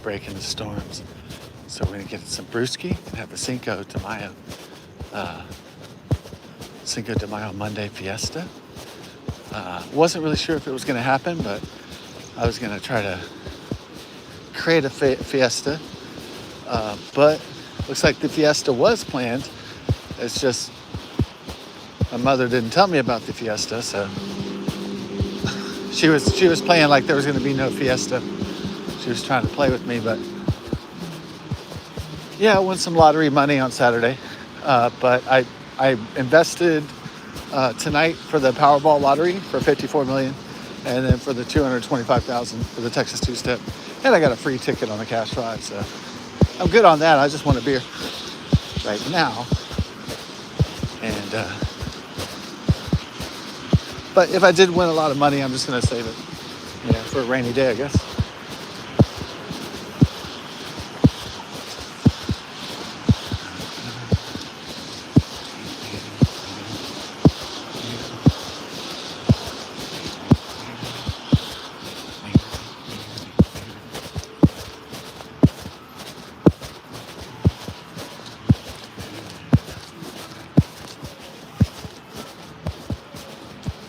breaking the storms. So we're going to get some brewski and have a Cinco de Mayo Monday Fiesta. Wasn't really sure if it was going to happen, but I was going to try to create a fiesta. But looks like the fiesta was planned. It's just my mother didn't tell me about the fiesta, so she was playing like there was going to be no fiesta. She was trying to play with me, but yeah, I won some lottery money on Saturday. But I invested tonight for the Powerball lottery for 54 million, and then for the 225,000 for the Texas two-step, and I got a free ticket on the Cash 5. So I'm good on that. I just want a beer right now, and but if I did win a lot of money, I'm just gonna save it, for a rainy day, I guess.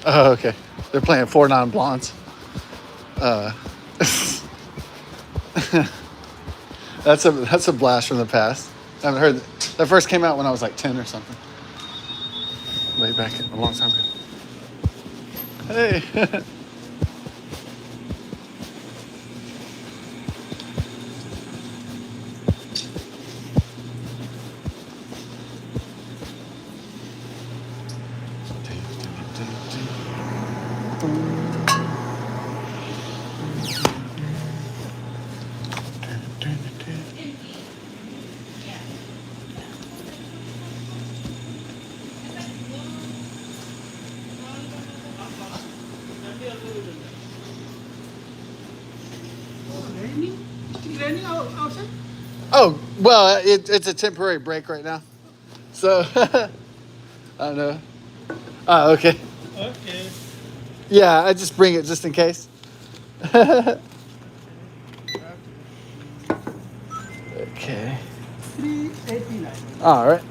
Oh, okay. They're playing Four Non-Blondes. That's a blast from the past. I haven't heard that first came out when I was like 10 or something. Way back a long time ago. Hey. Oh, well, it's a temporary break right now. So, I don't know. Oh, okay. Okay. Yeah, I just bring it just in case. Okay. 389. All right.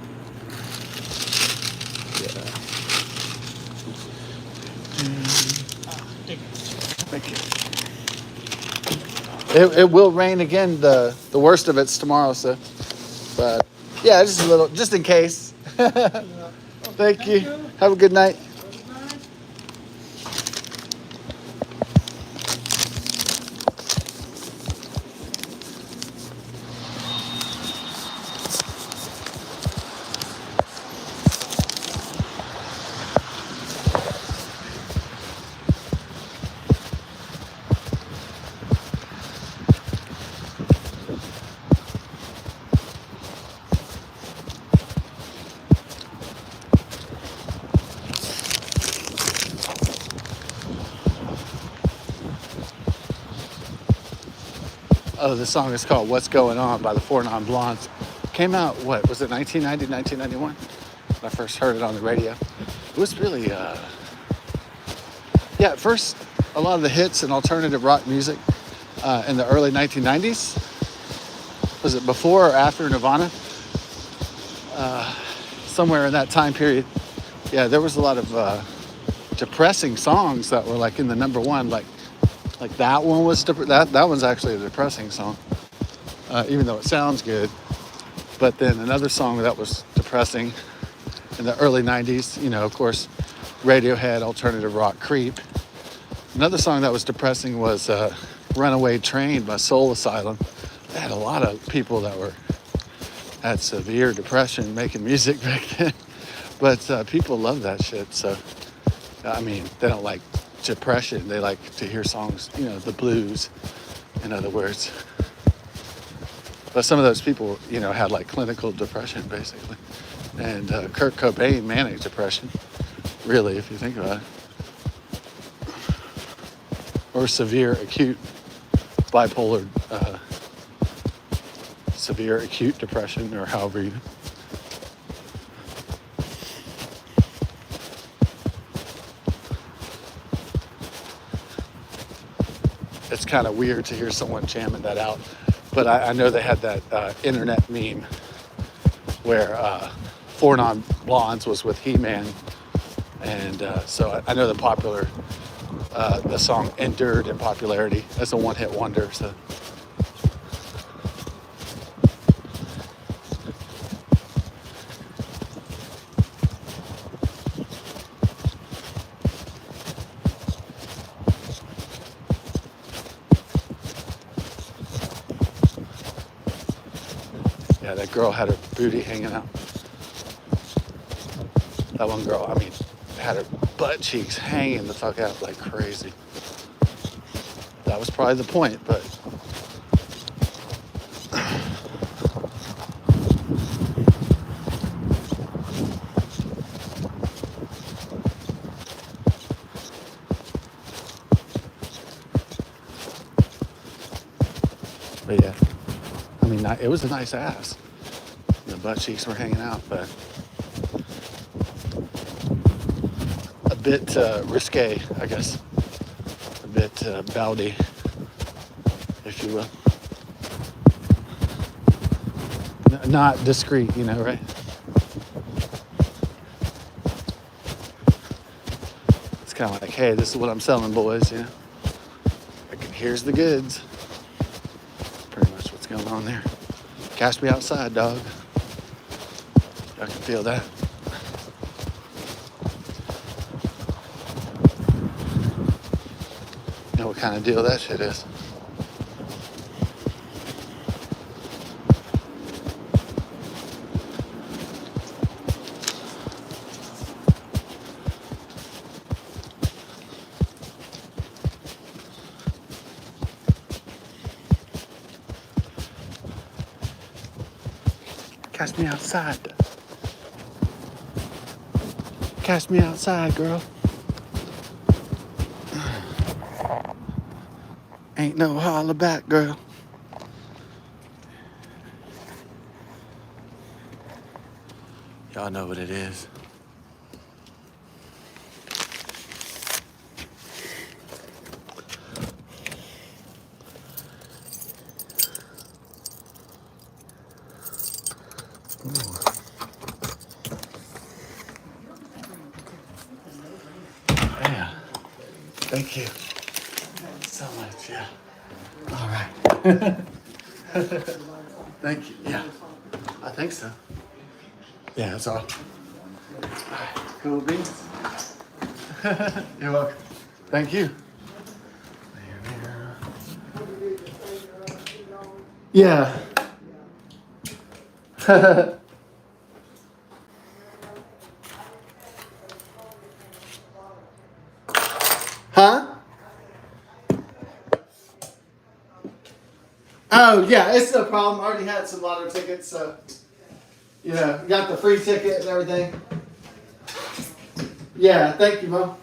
Take it. Thank you. It will rain again. The worst of it's tomorrow, so. But yeah, just a little, just in case. Thank you. Have a good night. Oh, the song is called What's Going On by the Four Non-Blondes. Came out, what, was it 1990, 1991? When I first heard it on the radio. It was really, yeah, at first, a lot of the hits and alternative rock music in the early 1990s. Was it before or after Nirvana? Somewhere in that time period. Yeah, there was a lot of depressing songs that were like in the number one, like that one was that one's actually a depressing song, even though it sounds good. But then another song that was depressing in the early 90s, of course, Radiohead, alternative rock, Creep. Another song that was depressing was Runaway Train by Soul Asylum. They had a lot of people that had severe depression making music back then. But people love that shit. So, I mean, they don't like depression. They like to hear songs, the blues, in other words. But some of those people, had like clinical depression, basically. And Kurt Cobain, manic depression, really, if you think about it. Or severe acute bipolar, severe acute depression, or however you. It's kind of weird to hear someone jamming that out But I know they had that internet meme where Four Non Blondes was with He-Man, and so I know the song endured in popularity as a one-hit wonder. So yeah, that girl had her booty hanging out. That one girl, I mean, had her butt cheeks hanging the fuck out like crazy. That was probably the point, but yeah, I mean, it was a nice ass. The butt cheeks were hanging out, but a bit risque, I guess. A bit bawdy, if you will. Not discreet, you know, right? It's kind of like, hey, this is what I'm selling, boys, you know? Here's the goods. Pretty much what's going on there. Cash me outside, dog. I can feel that. You know what kind of deal that shit is. Catch me outside. Catch me outside, girl. Ain't no holler back, girl. Y'all know what it is. Yeah. Thank you so much. Yeah. All right. Thank you. Yeah. I think so. Yeah, that's all. Cool beans. You're welcome. Thank you. Yeah. Huh? Oh, yeah, it's no problem. I already had some lotto tickets, so, you know, got the free ticket and everything. Yeah, thank you, Mom.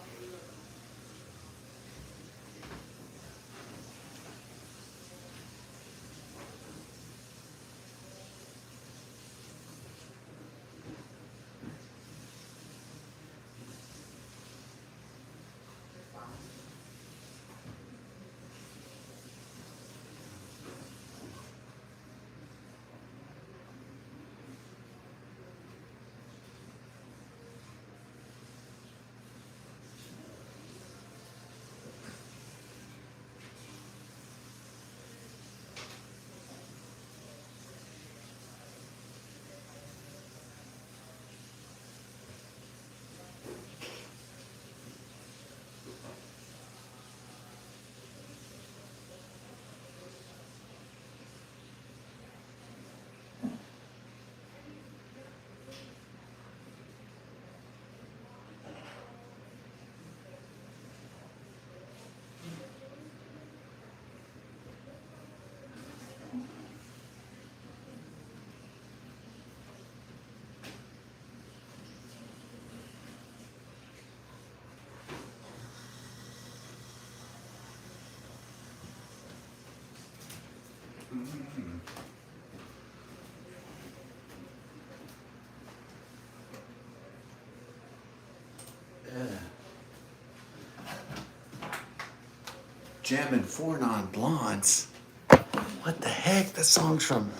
Jamming Four Non Blondes. What the heck? That song's from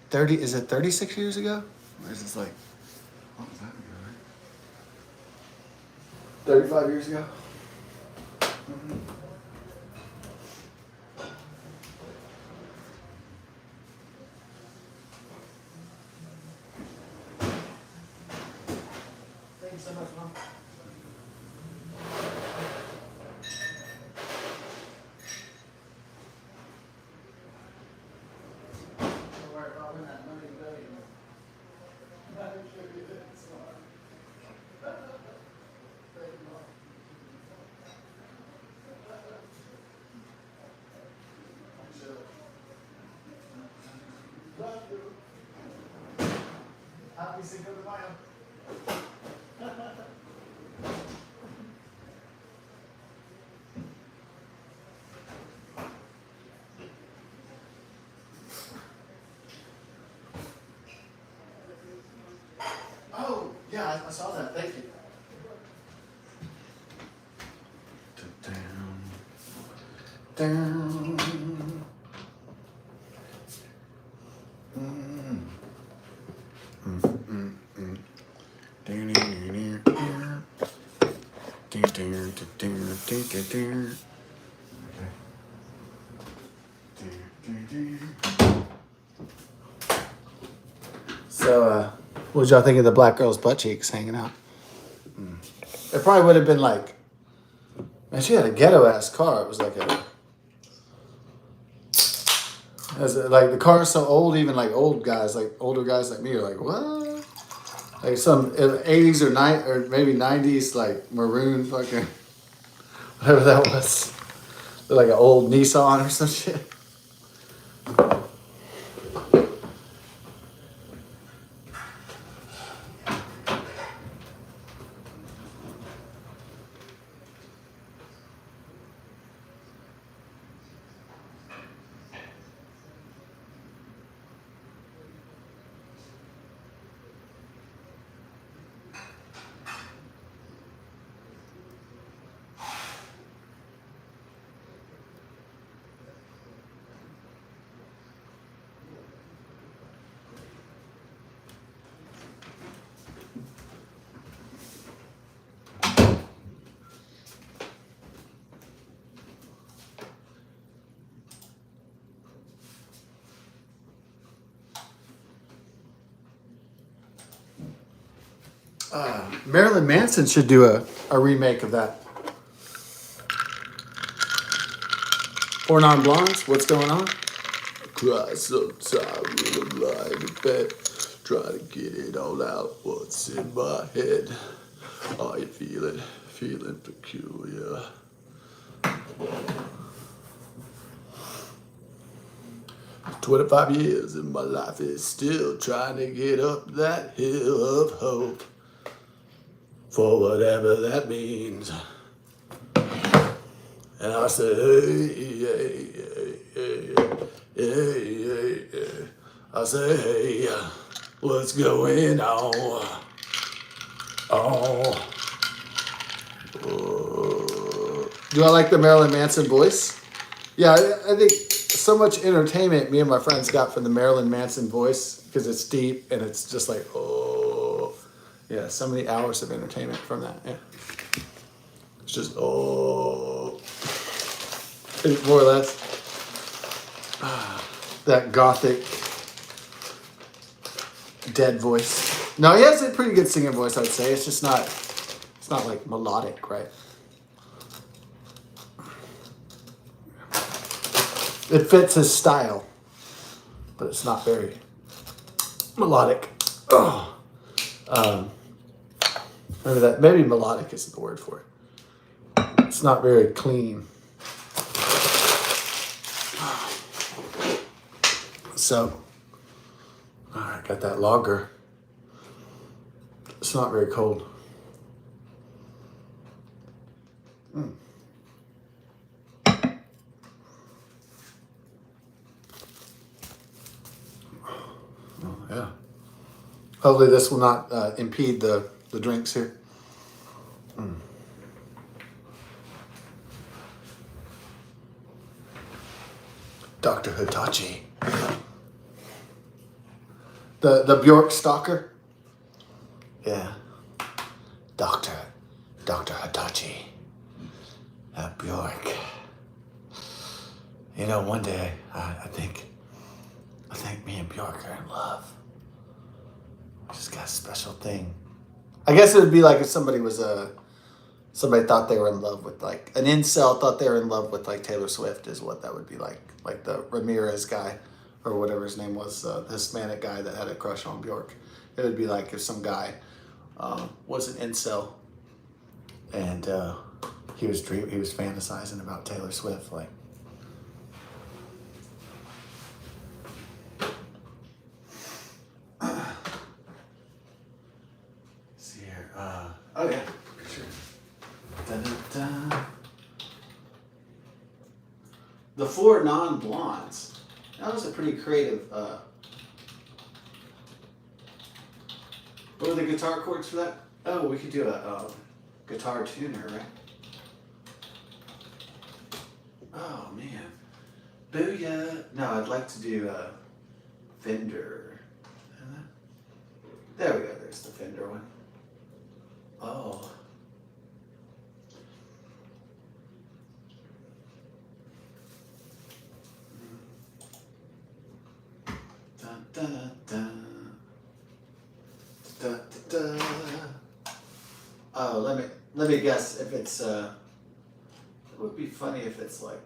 30, is it 36 years ago? Or is this like, what was that ago, right? 35 years ago? Thank you so much, Mom. Don't worry about when that money goes. I'm sure you did. It's fine. Thank you, Mom. I'm sure. Love you. Happy Cinco de Mayo. Oh, yeah, I saw that. Thank you. Down. So, what did y'all think of the black girl's butt cheeks hanging out? It probably would have been like, man, she had a ghetto ass car. It was like like the car's so old, even like old guys, like older guys like me are like, what? Like some 80s or maybe 90s, like maroon fucking, whatever that was. Like an old Nissan or some shit. Marilyn Manson should do a remake of that. Four Non Blondes, what's going on? Cry sometimes when I'm lying in bed, try to get it all out. What's in my head? Are you feeling peculiar? 25 years and my life is still trying to get up that hill of hope, for whatever that means. And I say, hey. I say, hey, what's going on? Oh. Do I like the Marilyn Manson voice? Yeah, I think so much entertainment me and my friends got from the Marilyn Manson voice, because it's deep and it's just like, oh. Yeah, so many hours of entertainment from that. Yeah. It's just, oh. More or less. That gothic, dead voice. No, he has a pretty good singing voice, I'd say. It's not like melodic, right? It fits his style, but it's not very melodic. Oh. Maybe melodic isn't the word for it. It's not very clean. So, all right, got that lager. It's not very cold. Oh, yeah. Hopefully this will not impede the drinks here. Dr. Hitachi. The Bjork stalker? Yeah. Dr. Hitachi. At Bjork. You know, one day I think me and Bjork are in love. We just got a special thing. I guess it would be like if somebody was somebody thought they were in love with, like, an incel thought they were in love with, like, Taylor Swift is what that would be like the Ramirez guy or whatever his name was, the Hispanic guy that had a crush on Bjork. It would be like if some guy was an incel and he was fantasizing about Taylor Swift, like. See here. Oh yeah, sure. Da-da-da. The Four Non-Blondes. That was a pretty creative. What are the guitar chords for that? Oh, we could do a guitar tuner, right? Oh man, booyah! No, I'd like to do a Fender. There we go. There's the Fender one. Oh. Dun, dun, dun. Da, da, da. Oh, let me guess if it's it would be funny if it's like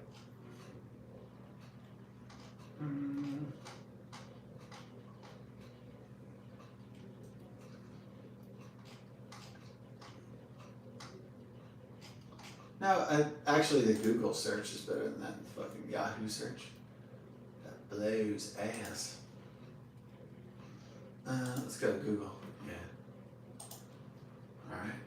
No, actually the Google search is better than that fucking Yahoo search. That blows ass. Let's go to Google. Yeah. All right.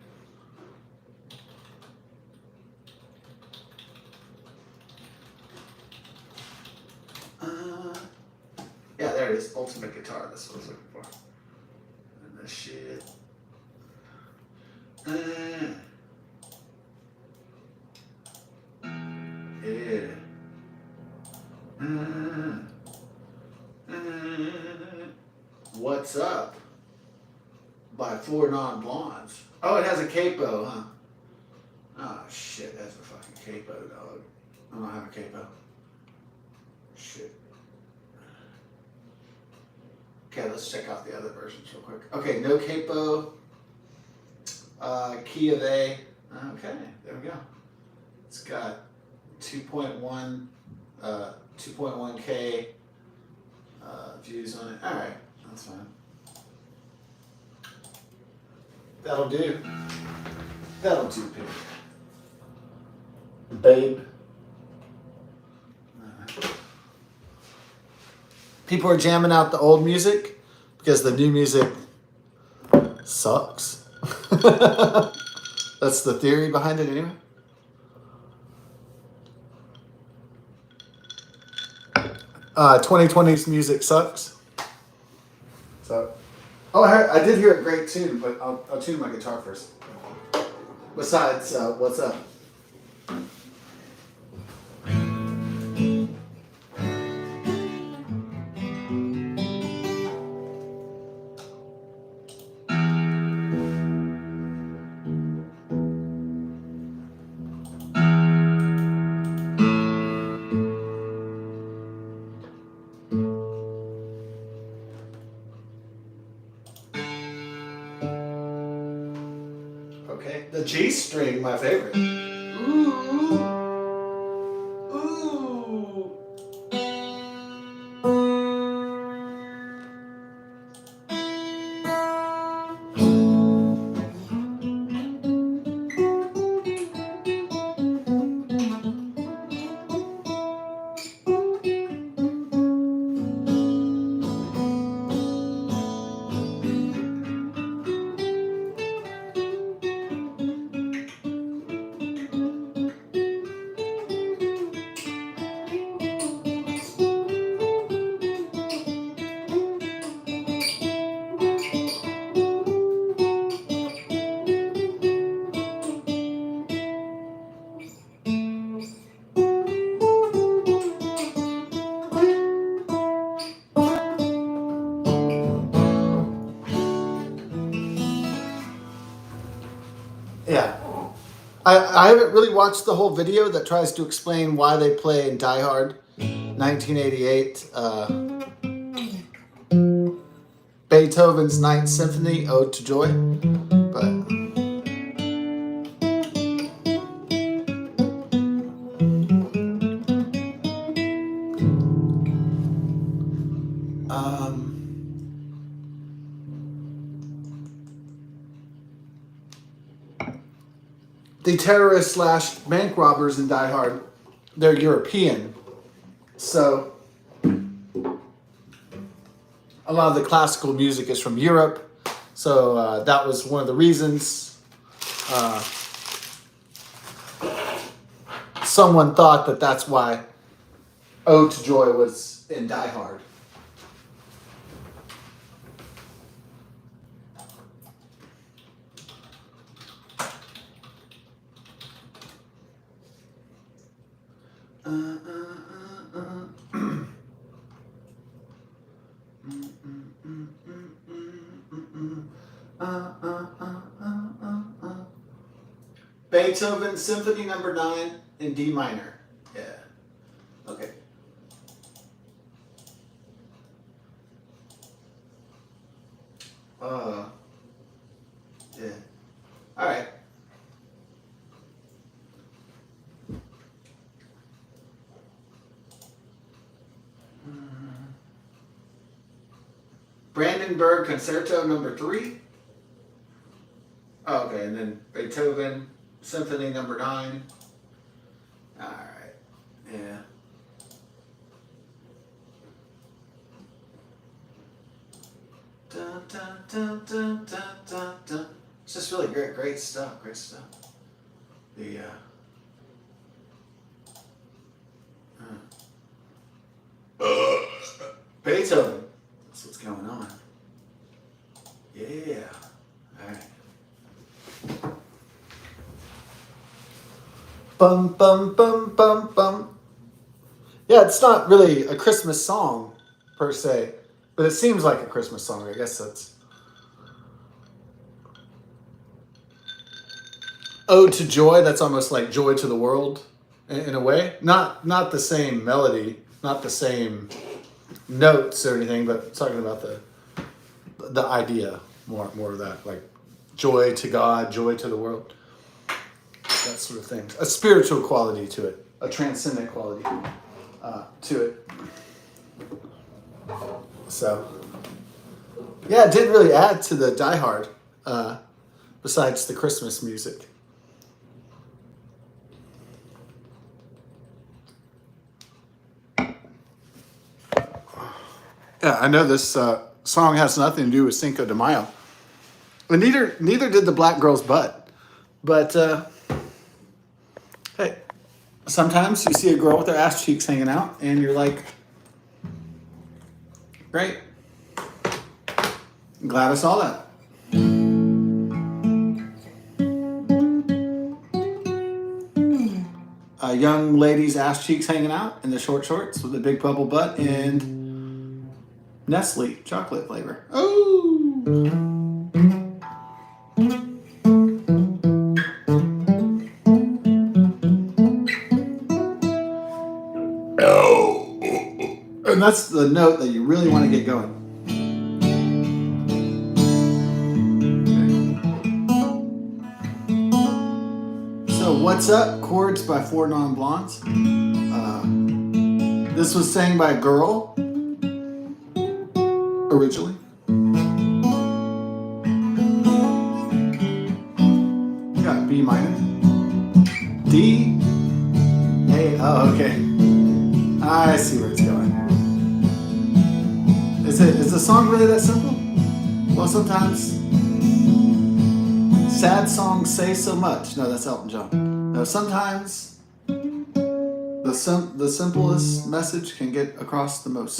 Yeah, there it is. Ultimate guitar. That's what I was looking for. And this shit. Yeah. What's Up by Four Non-Blondes. Oh, it has a capo, huh? Oh, shit, that's a fucking capo, dog. I don't have a capo. Shit. Okay, let's check out the other versions real quick. Okay, no capo. Key of A. Okay, there we go. It's got 2.1 2.1K views on it. All right, that's fine. That'll do. That'll do, babe. People are jamming out the old music because the new music sucks. That's the theory behind it, anyway. 2020's music sucks. So, oh, I did hear a great tune, but I'll tune my guitar first. Besides, What's Up? Okay, the G string, my favorite. Ooh, ooh. Yeah. I haven't really watched the whole video that tries to explain why they play in Die Hard 1988 Beethoven's Ninth Symphony, Ode to Joy. But the terrorists slash bank robbers in Die Hard, they're European. So a lot of the classical music is from Europe. So that was one of the reasons someone thought that that's why Ode to Joy was in Die Hard. Beethoven Symphony Number 9 in D minor. Yeah. Okay. Yeah. All right. Brandenburg Concerto Number 3. Oh, okay, and then Beethoven Symphony Number 9. All right. Yeah. Dun, dun, dun, dun, dun, dun, dun. It's just really great stuff. Great stuff. The Beethoven. That's what's going on. Yeah. All right. Bum bum bum bum bum. Yeah, it's not really a Christmas song per se, but it seems like a Christmas song. I guess that's Ode to Joy. That's almost like Joy to the World in a way. Not the same melody, not the same notes or anything, but talking about the idea more of that, like joy to God, joy to the world, that sort of thing. A spiritual quality to it, a transcendent quality to it. So yeah, it didn't really add to the Die Hard besides the Christmas music. Yeah, I know this song has nothing to do with Cinco de Mayo, and neither did the Black Girl's Butt. But hey, sometimes you see a girl with her ass cheeks hanging out, and you're like, great, I'm glad I saw that. A young lady's ass cheeks hanging out in the short shorts with a big bubble butt and Nestle chocolate flavor. Oh. And that's the note that you really want to get going. Okay. So, What's Up? Chords by Four Non Blondes. This was sang by a girl originally. You got B minor. D. A. Oh, okay. I see where it's going. Is the song really that simple? Well, sometimes sad songs say so much. No, that's Elton John. No, sometimes the simplest message can get across the most.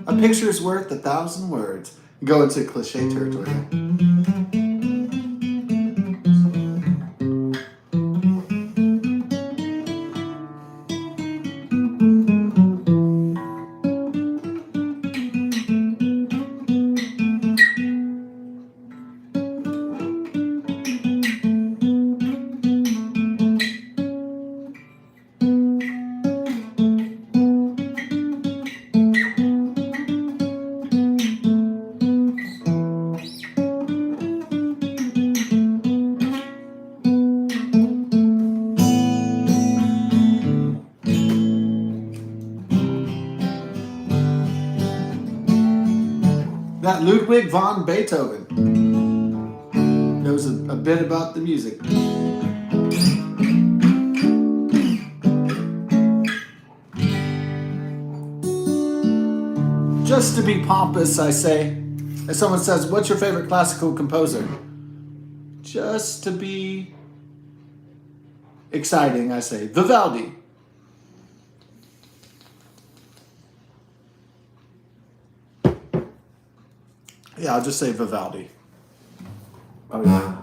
A picture's worth 1,000 words. Go into cliche territory. Ludwig von Beethoven. Knows a bit about the music. Just to be pompous, I say, if someone says, what's your favorite classical composer? Just to be exciting, I say, Vivaldi. Yeah, I'll just say Vivaldi. Oh, yeah.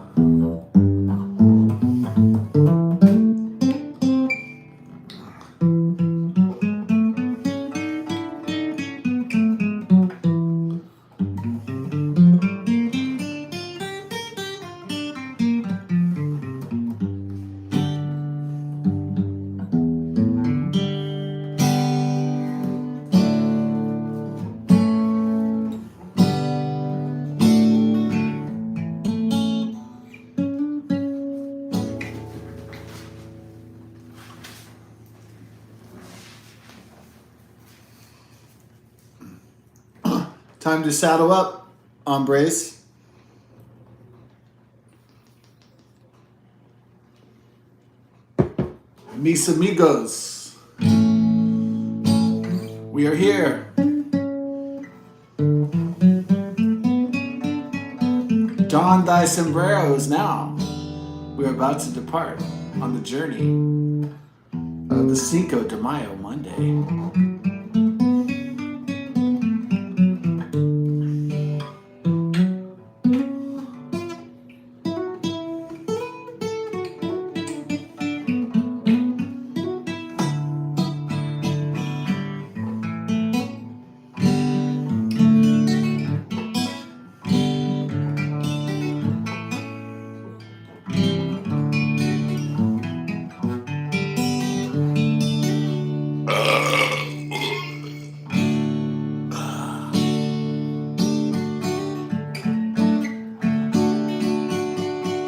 Time to saddle up, hombres. Mis amigos. We are here. Don thy sombreros now. We are about to depart on the journey of the Cinco de Mayo Monday.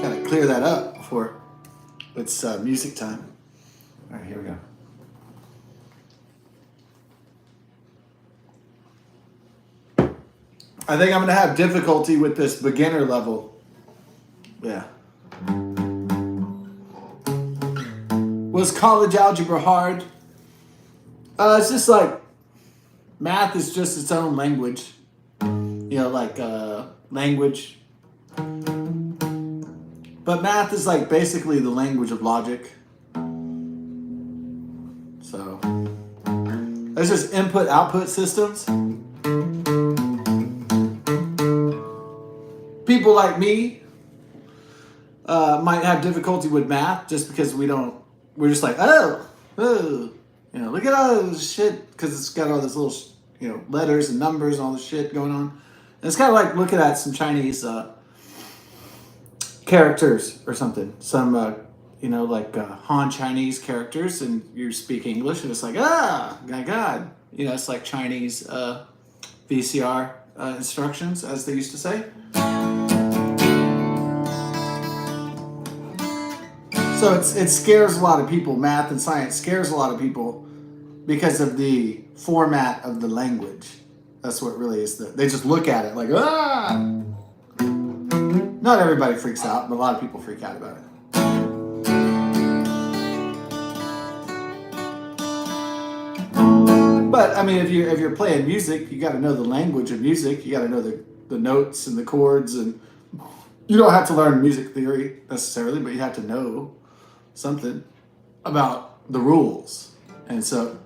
Gotta clear that up before it's music time. All right, here we go. I think I'm gonna have difficulty with this beginner level. Yeah. Was college algebra hard? It's just like math is just its own language. You know, like language. But math is like basically the language of logic. So it's just input-output systems. People like me might have difficulty with math just because we're just like, oh, you know, look at all this shit, because it's got all this little, you know, letters and numbers and all this shit going on. And it's kind of like looking at some Chinese characters or something. Some, you know, like Han Chinese characters, and you speak English, and it's like, my God. You know, it's like Chinese VCR instructions, as they used to say. So it scares a lot of people. Math and science scares a lot of people because of the format of the language. That's what really is. They just look at it like, Not everybody freaks out, but a lot of people freak out about it. But I mean, if you're playing music, you got to know the language of music. You got to know the notes and the chords, and you don't have to learn music theory necessarily, but you have to know something about the rules. And so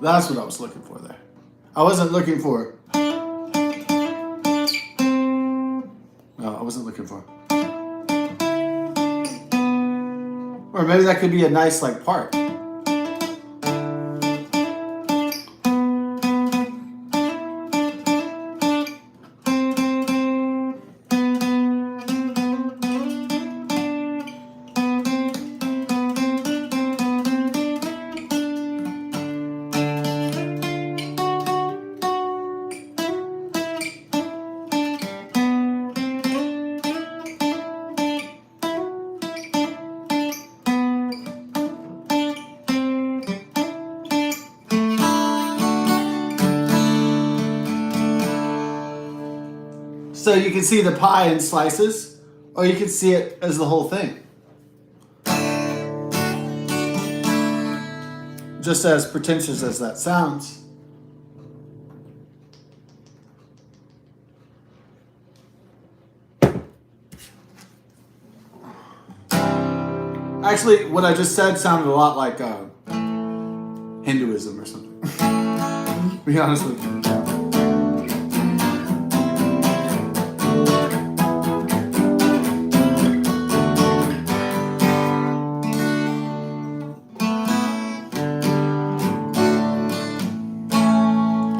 that's what I was looking for there. I wasn't looking for No, I wasn't looking for. Or maybe that could be a nice like part. So you can see the pie in slices, or you can see it as the whole thing. Just as pretentious as that sounds. Actually, what I just said sounded a lot like Hinduism or something. To be honest with you.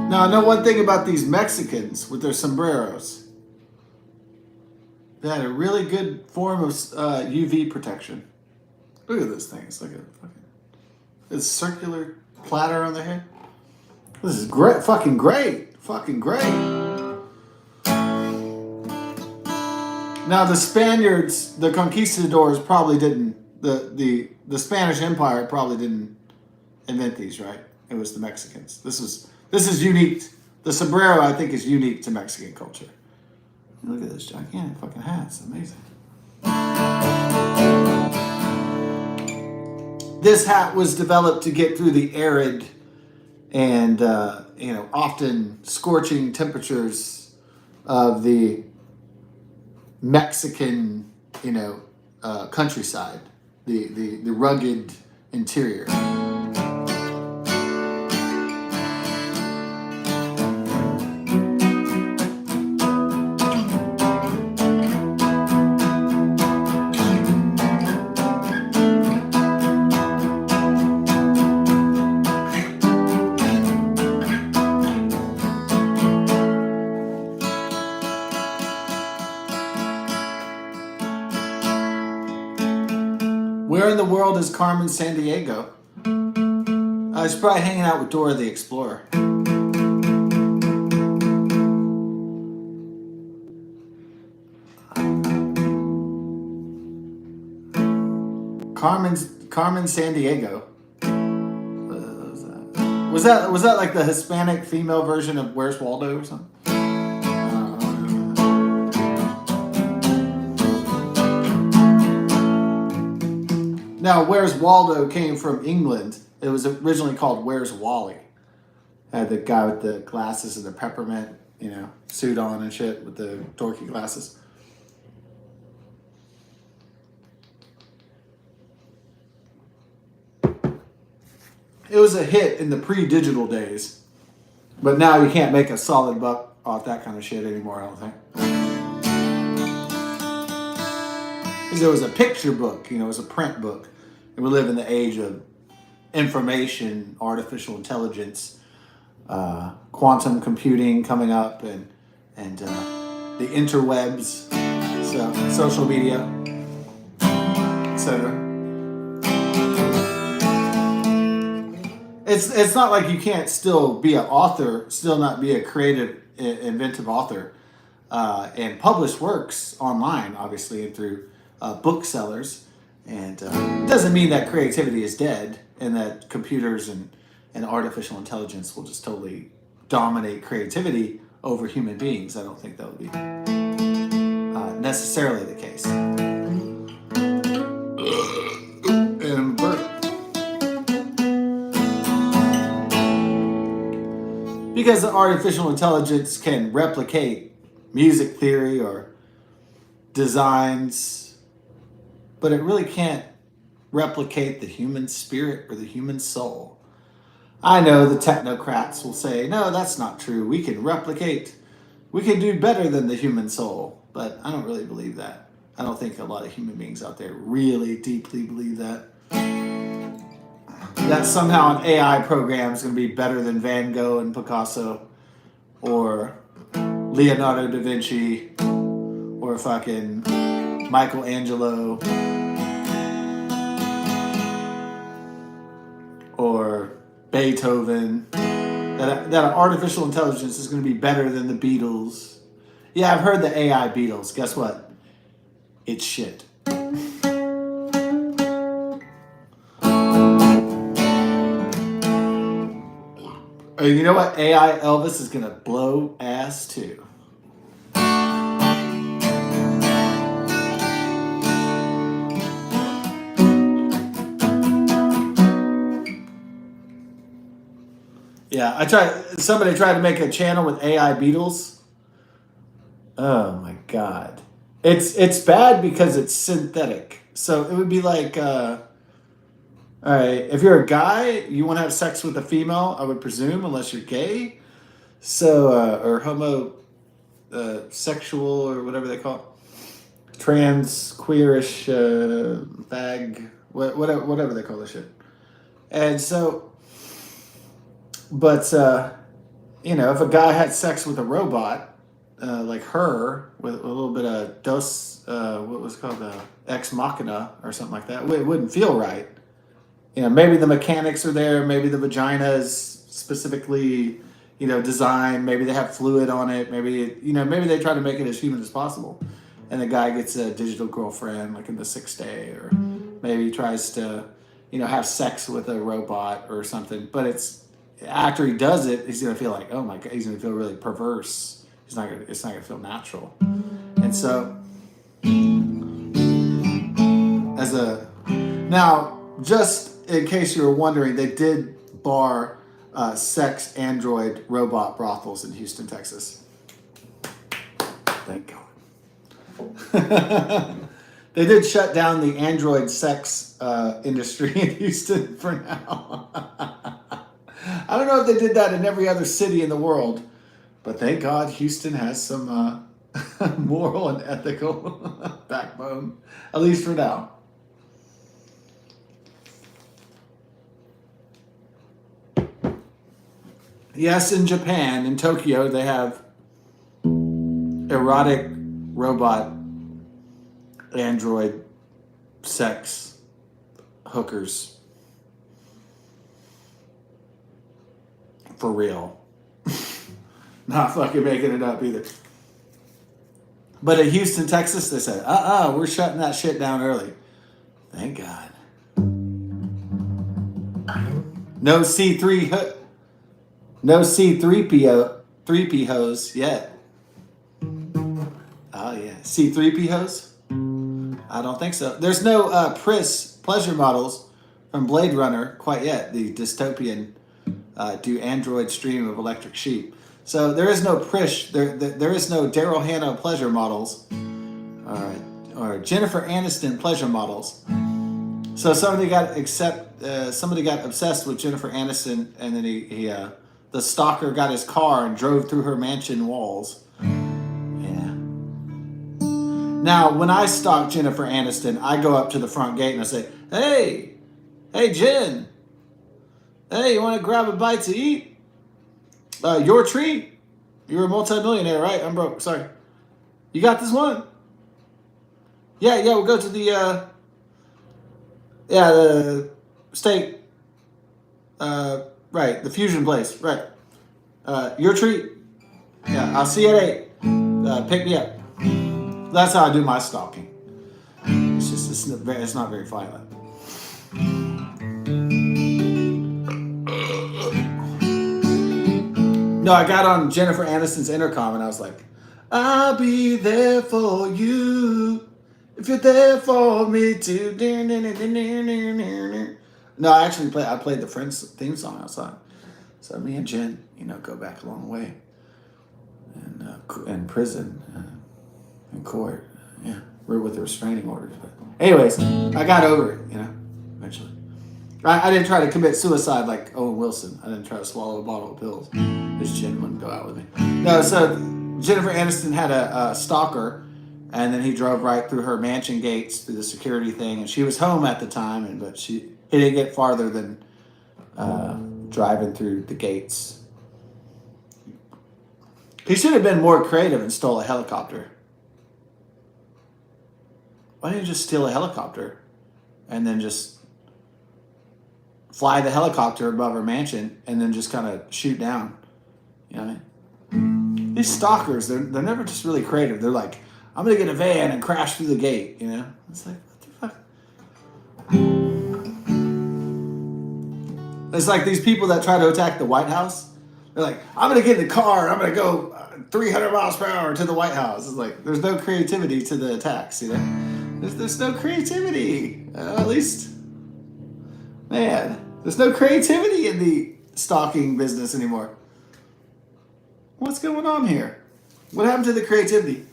Now, I know one thing about these Mexicans with their sombreros. They had a really good form of UV protection. Look at this thing. It's like a fucking circular platter on their head. This is great. Fucking great. Fucking great. Now, the Spaniards, the conquistadors probably didn't, the Spanish Empire probably didn't invent these, right? It was the Mexicans. This is unique. The sombrero, I think, is unique to Mexican culture. Look at this gigantic fucking hat. It's amazing. This hat was developed to get through the arid and often scorching temperatures of the Mexican countryside, the rugged interior. Where in the world is Carmen Sandiego? She's probably hanging out with Dora the Explorer. Carmen Sandiego. Was that like the Hispanic female version of Where's Waldo or something? Now, Where's Waldo came from England. It was originally called Where's Wally. Had the guy with the glasses and the peppermint, suit on and shit with the dorky glasses. It was a hit in the pre-digital days. But now you can't make a solid buck off that kind of shit anymore, I don't think. Because it was a picture book, it was a print book. And we live in the age of information, artificial intelligence, quantum computing coming up, and the interwebs, so social media, etc. It's not like you can't still be an author, still not be a creative, inventive author, and publish works online, obviously, and through booksellers. And it doesn't mean that creativity is dead and that computers and artificial intelligence will just totally dominate creativity over human beings. I don't think that would be necessarily the case. And because the artificial intelligence can replicate music theory or designs, but it really can't replicate the human spirit or the human soul. I know the technocrats will say, no, that's not true. We can do better than the human soul. but I don't really believe that. I don't think a lot of human beings out there really deeply believe that. That somehow an AI program is going to be better than Van Gogh and Picasso or Leonardo da Vinci or fucking Michelangelo or Beethoven. That artificial intelligence is going to be better than the Beatles. Yeah, I've heard the AI Beatles. Guess what? It's shit. You know what? AI Elvis is going to blow ass too. Yeah, somebody tried to make a channel with AI Beatles. Oh my god. It's bad because it's synthetic. So it would be like all right, if you're a guy, you want to have sex with a female, I would presume, unless you're gay. So or homo sexual or whatever they call it. Trans, queerish, fag, whatever they call this shit. And so but if a guy had sex with a robot, like her, with a little bit of what was it called, ex machina or something like that, it wouldn't feel right. Maybe the mechanics are there, maybe the vagina is specifically, designed, maybe they have fluid on it, maybe they try to make it as human as possible. And the guy gets a digital girlfriend, like in the 6th day, or maybe he tries to, have sex with a robot or something. But after he does it, he's gonna feel like, oh my god, he's gonna feel really perverse. It's not gonna feel natural. And so, now, just in case you were wondering, they did bar sex android robot brothels in Houston, Texas. Thank God. They did shut down the android sex industry in Houston for now. I don't know if they did that in every other city in the world, but thank God Houston has some moral and ethical backbone, at least for now. Yes, in Japan, in Tokyo, they have erotic robot android sex hookers. For real. Not fucking making it up either. But in Houston, Texas, they said, we're shutting that shit down early. Thank God. No C3 No C3PO 3P hose yet. Oh yeah. C3P hose? I don't think so. There's no Pris pleasure models from Blade Runner quite yet. The dystopian do android stream of electric sheep. So there is no Prish. There is no Daryl Hannah pleasure models, or Jennifer Aniston pleasure models. So somebody got obsessed with Jennifer Aniston, and then the stalker got his car and drove through her mansion walls. Yeah. Now, when I stalk Jennifer Aniston, I go up to the front gate and I say, "Hey, Jen. Hey, you want to grab a bite to eat? Your treat. You're a multimillionaire, right? I'm broke. Sorry. You got this one? Yeah. We'll go to the steak. Right, the fusion place. Right. Your treat. Yeah, I'll see you at 8. Pick me up." That's how I do my stalking. It's not very violent. No, I got on Jennifer Aniston's intercom and I was like, "I'll be there for you if you're there for me too." No, I played the Friends theme song outside. So me and Jen, go back a long way. And in prison, in court, yeah, we're with the restraining orders. But anyways, I got over it, eventually. I didn't try to commit suicide like Owen Wilson. I didn't try to swallow a bottle of pills. This Jen wouldn't go out with me. No, so Jennifer Aniston had a stalker, And then he drove right through her mansion gates through the security thing, and she was home at the time, but he didn't get farther than driving through the gates. He should have been more creative and stole a helicopter. Why didn't you just steal a helicopter and then just fly the helicopter above her mansion and then just kind of shoot down? You know what I mean? These stalkers, they're never just really creative. They're like, I'm going to get a van and crash through the gate, you know? It's like, what the fuck? It's like these people that try to attack the White House. They're like, I'm going to get in the car and I'm going to go 300 miles per hour to the White House. It's like, there's no creativity to the attacks, you know? There's no creativity. At least, man, there's no creativity in the stalking business anymore. What's going on here? What happened to the creativity?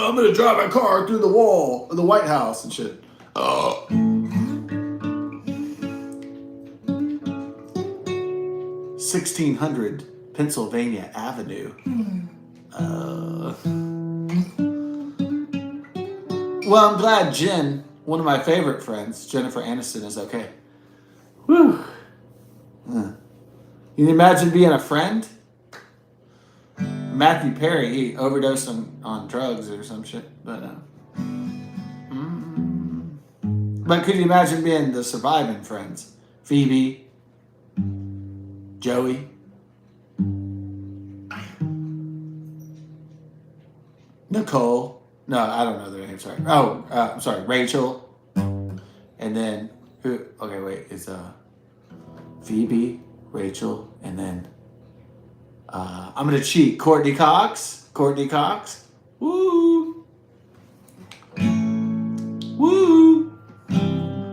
I'm gonna drive my car through the wall of the White House and shit. 1600 Pennsylvania Avenue. Well, I'm glad Jen, one of my favorite friends, Jennifer Aniston, is okay. Whew. Can you imagine being a friend? Matthew Perry, he overdosed on drugs or some shit. But could you imagine being the surviving friends? Phoebe, Joey, Nicole. No, I don't know their name. Sorry. Oh, I'm sorry. Rachel. And then who? Okay, wait. It's Phoebe, Rachel, and then I'm gonna cheat. Courtney Cox. Courtney Cox. Woo. Woo.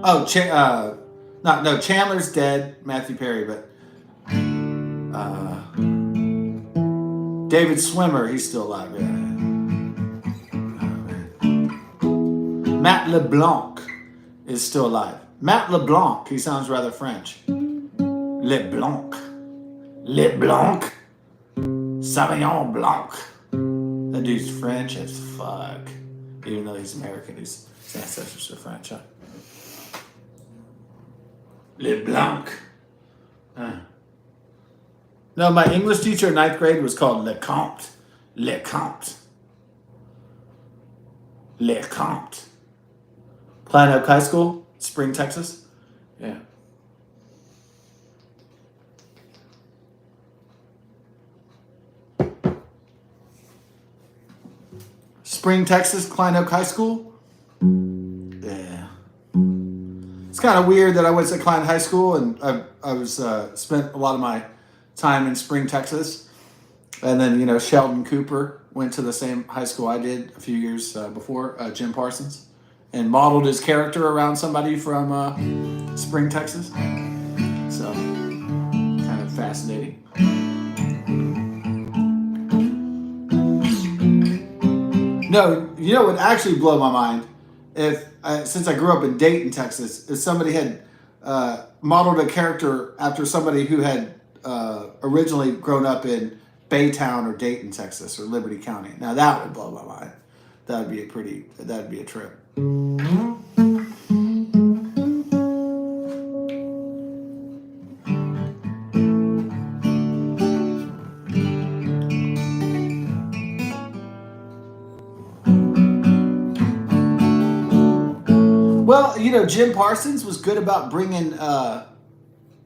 Oh, Chandler's dead. Matthew Perry, but David Swimmer, he's still alive. Yeah. Matt LeBlanc is still alive. Matt LeBlanc, he sounds rather French. LeBlanc. LeBlanc. Sauvignon Blanc. That dude's French as fuck. Even though he's American, his ancestors are French, huh? LeBlanc. No, my English teacher in 9th grade was called LeComte. LeComte. LeComte. Pine Oak High School, Spring, Texas. Yeah. Spring, Texas, Klein Oak High School. Yeah. It's kind of weird that I went to Klein High School and I was spent a lot of my time in Spring, Texas. And then, Sheldon Cooper went to the same high school I did a few years before, Jim Parsons, and modeled his character around somebody from Spring, Texas. So, kind of fascinating. No, what would actually blow my mind since I grew up in Dayton, Texas, if somebody had modeled a character after somebody who had originally grown up in Baytown or Dayton, Texas, or Liberty County. Now that would blow my mind. That'd be a trip. Well, Jim Parsons was good about bringing a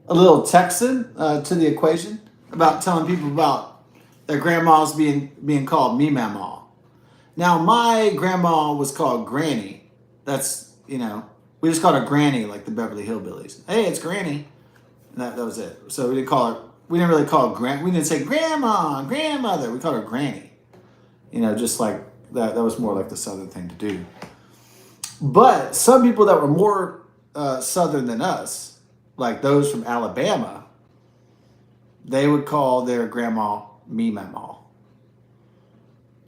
little Texan to the equation, about telling people about their grandmas being called me mama. Now, my grandma was called Granny. That's, we just called her Granny like the Beverly Hillbillies. Hey, it's Granny. And that was it. So we didn't really call her we didn't say grandma, grandmother. We called her Granny. Just like that was more like the Southern thing to do. But some people that were more Southern than us, like those from Alabama, they would call their grandma me mama.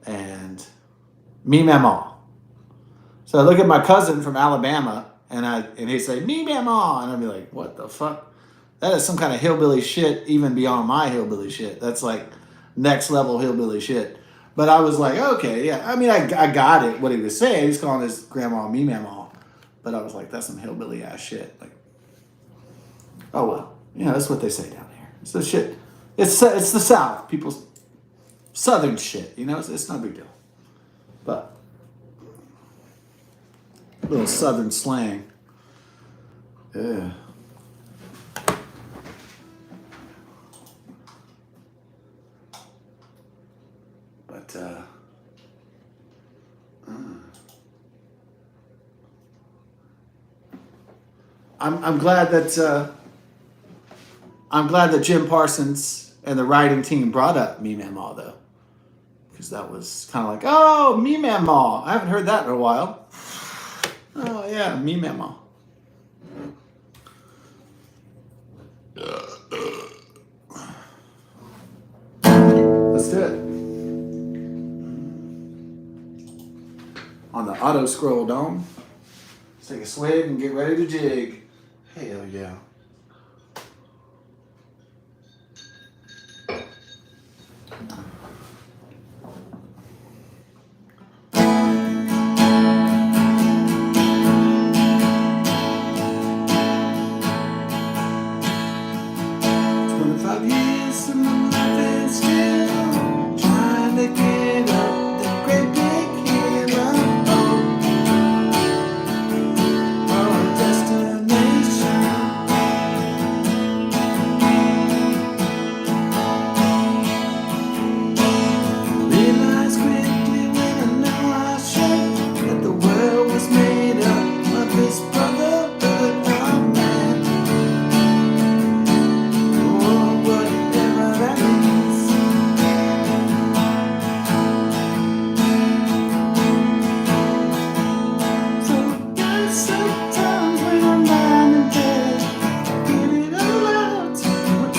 And me mama. So I look at my cousin from Alabama and he'd say me mama, and I'd be like, what the fuck? that is some kind of hillbilly shit, even beyond my hillbilly shit. That's like next level hillbilly shit. But I was like, okay, yeah. I mean, I got it, what he was saying. He's calling his grandma me mamaw. But I was like, that's some hillbilly ass shit. Like, oh well. You know, that's what they say down here. It's the shit. It's the South. People's Southern shit. You know, it's no big deal. But a little Southern slang. Yeah. But I'm glad that Jim Parsons and the writing team brought up Me Mamaw though, because that was kind of like, oh, Me Mamaw. I haven't heard that in a while. Oh yeah, Me Mamaw. Let's do it. On the auto scroll dome. Let's take a swig and get ready to jig. Hell yeah.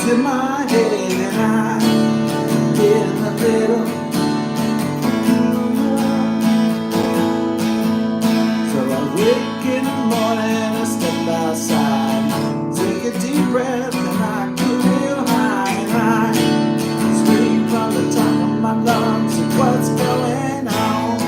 In my head and I get a little so I wake in the morning, I step outside, take a deep breath and I get real high and I scream from the top of my lungs of what's going on.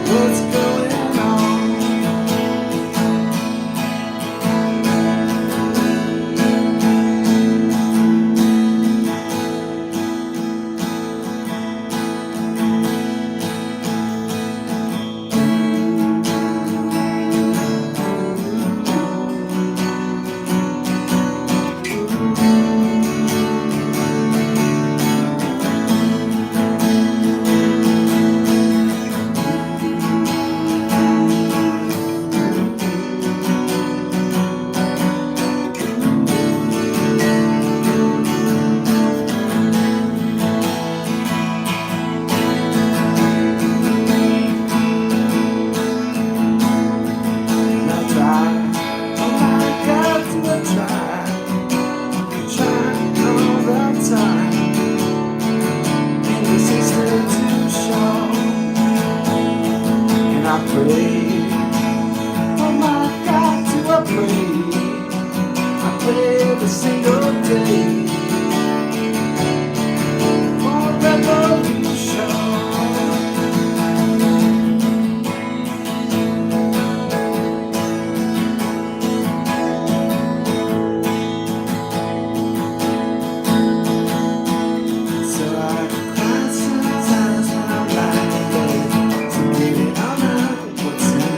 What's going on? Every single day for revolution. So I cry sometimes when I'm lying in bed. So baby, I'm not what's in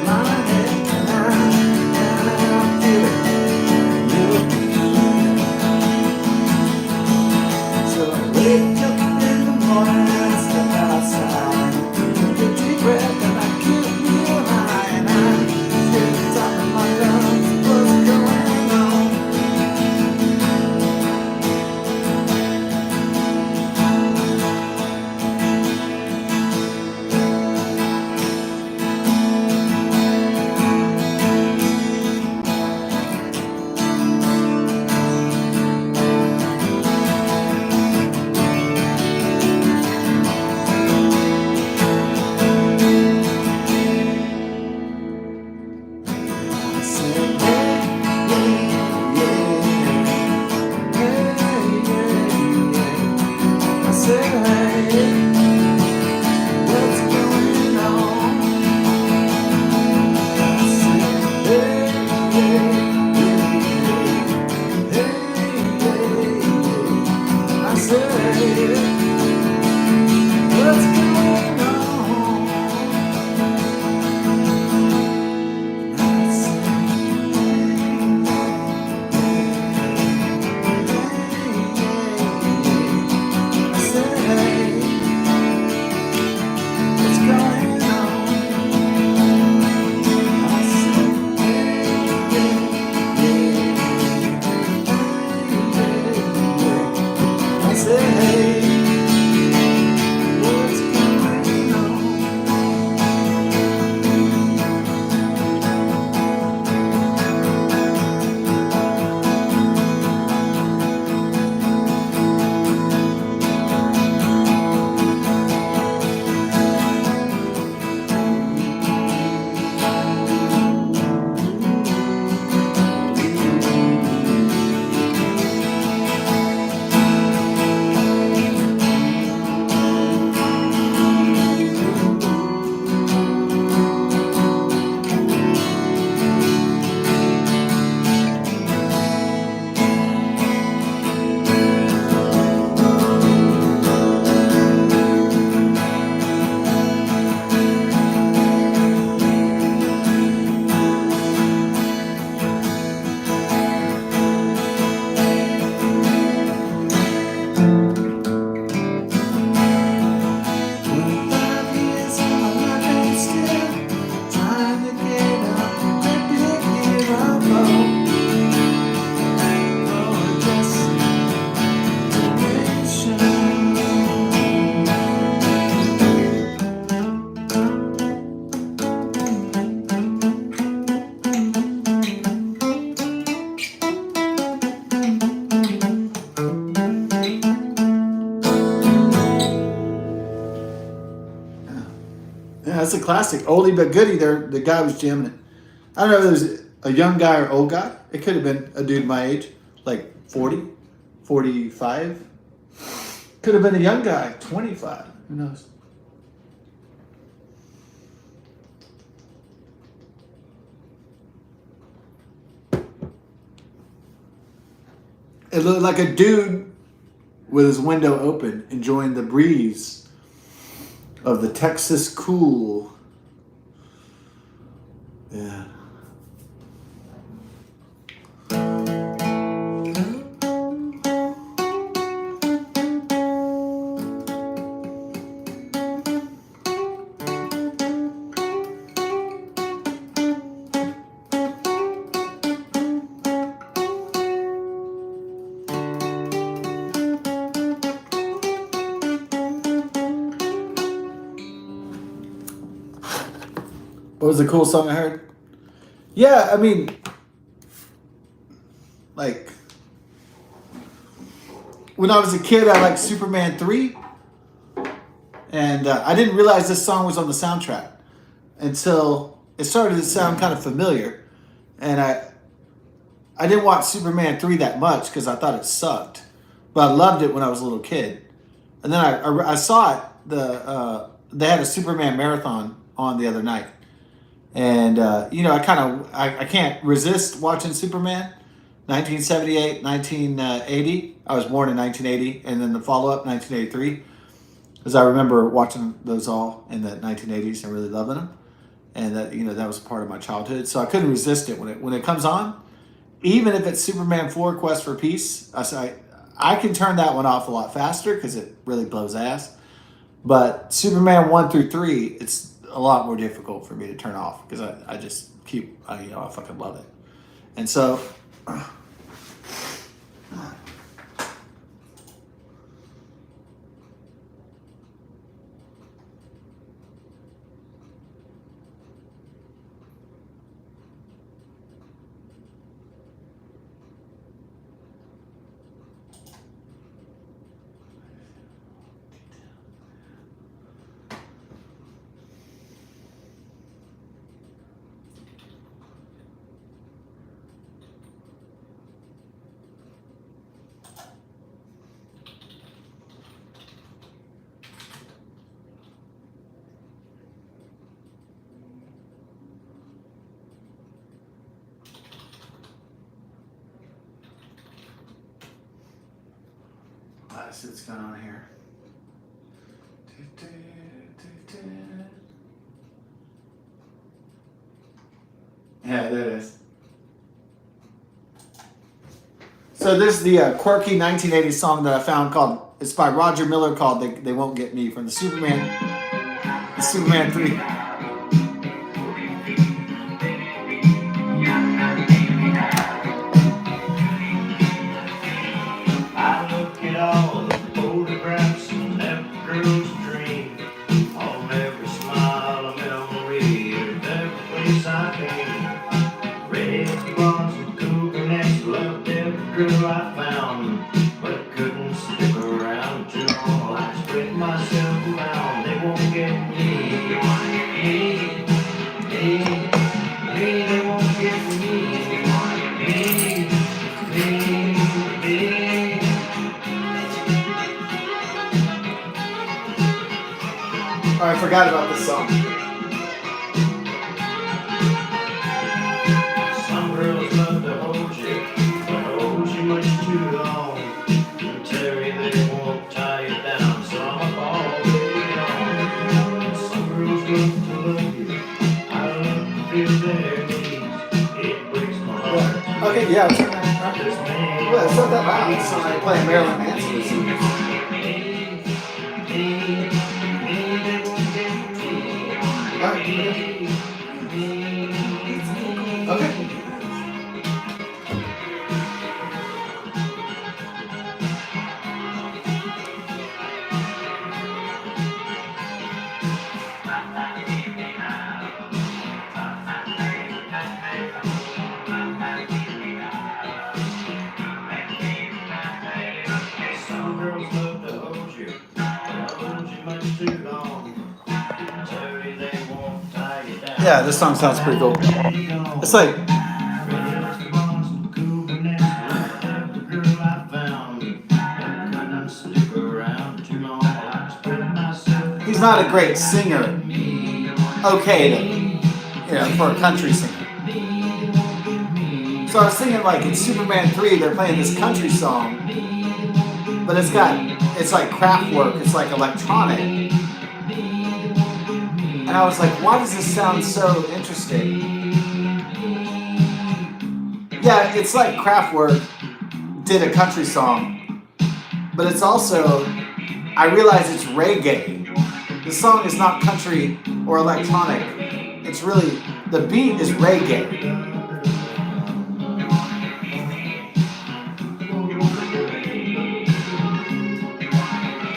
Yeah, that's a classic. Oldie but goodie. There, the guy was jamming it. I don't know if it was a young guy or old guy. It could have been a dude my age, like 40, 45. Could have been a young guy, 25. Who knows? It looked like a dude with his window open, enjoying the breeze of the Texas cool. Yeah. What was the cool song I heard? Yeah, I mean, like when I was a kid, I liked Superman 3, and I didn't realize this song was on the soundtrack until it started to sound kind of familiar, and I didn't watch Superman 3 that much because I thought it sucked, but I loved it when I was a little kid, and then I saw it. They had a Superman marathon on the other night, and I can't resist watching Superman. 1978, 1980. I was born in 1980, and then the follow up 1983, because I remember watching those all in the 1980s and really loving them, and that was part of my childhood. So I couldn't resist it when it comes on, even if it's Superman 4: Quest for Peace. I can turn that one off a lot faster because it really blows ass. But Superman 1 through 3, it's a lot more difficult for me to turn off because I just I fucking love it. And so let's see what's going on here. Yeah, there it is. So this is the quirky 1980s song that I found called. It's by Roger Miller called "They Won't Get Me" from the Superman 3. I look at all the photographs and every girl's dream. On every smile, a memory of every place I've been. Red bars and cougar necks, loved every girl I found. But I couldn't stick around too long. I spread myself around. They won't get me. They won't get me. Oh, I forgot about this song. Some girls love to hold you, but hold you much too long. And tell you they won't tie you down, so I'm all day on. Some girls love to love you, I love to feel their needs. It breaks my heart. Okay, yeah, I'll turn that. This man Well, it's not that loud. It's not like playing Marilyn Manson or something. Okay. Some girls love to hold you, but hold you much too long. Tell you way they won't tie you down. Yeah, this song sounds pretty cool. It's like, he's not a great singer. Okay, for a country singer. So I was thinking, like, in Superman 3, they're playing this country song, but it's like Kraftwerk, it's like electronic. And I was like, why does this sound so interesting? Yeah, it's like Kraftwerk did a country song, but it's also, I realize it's reggae. The song is not country or electronic. It's really, the beat is reggae.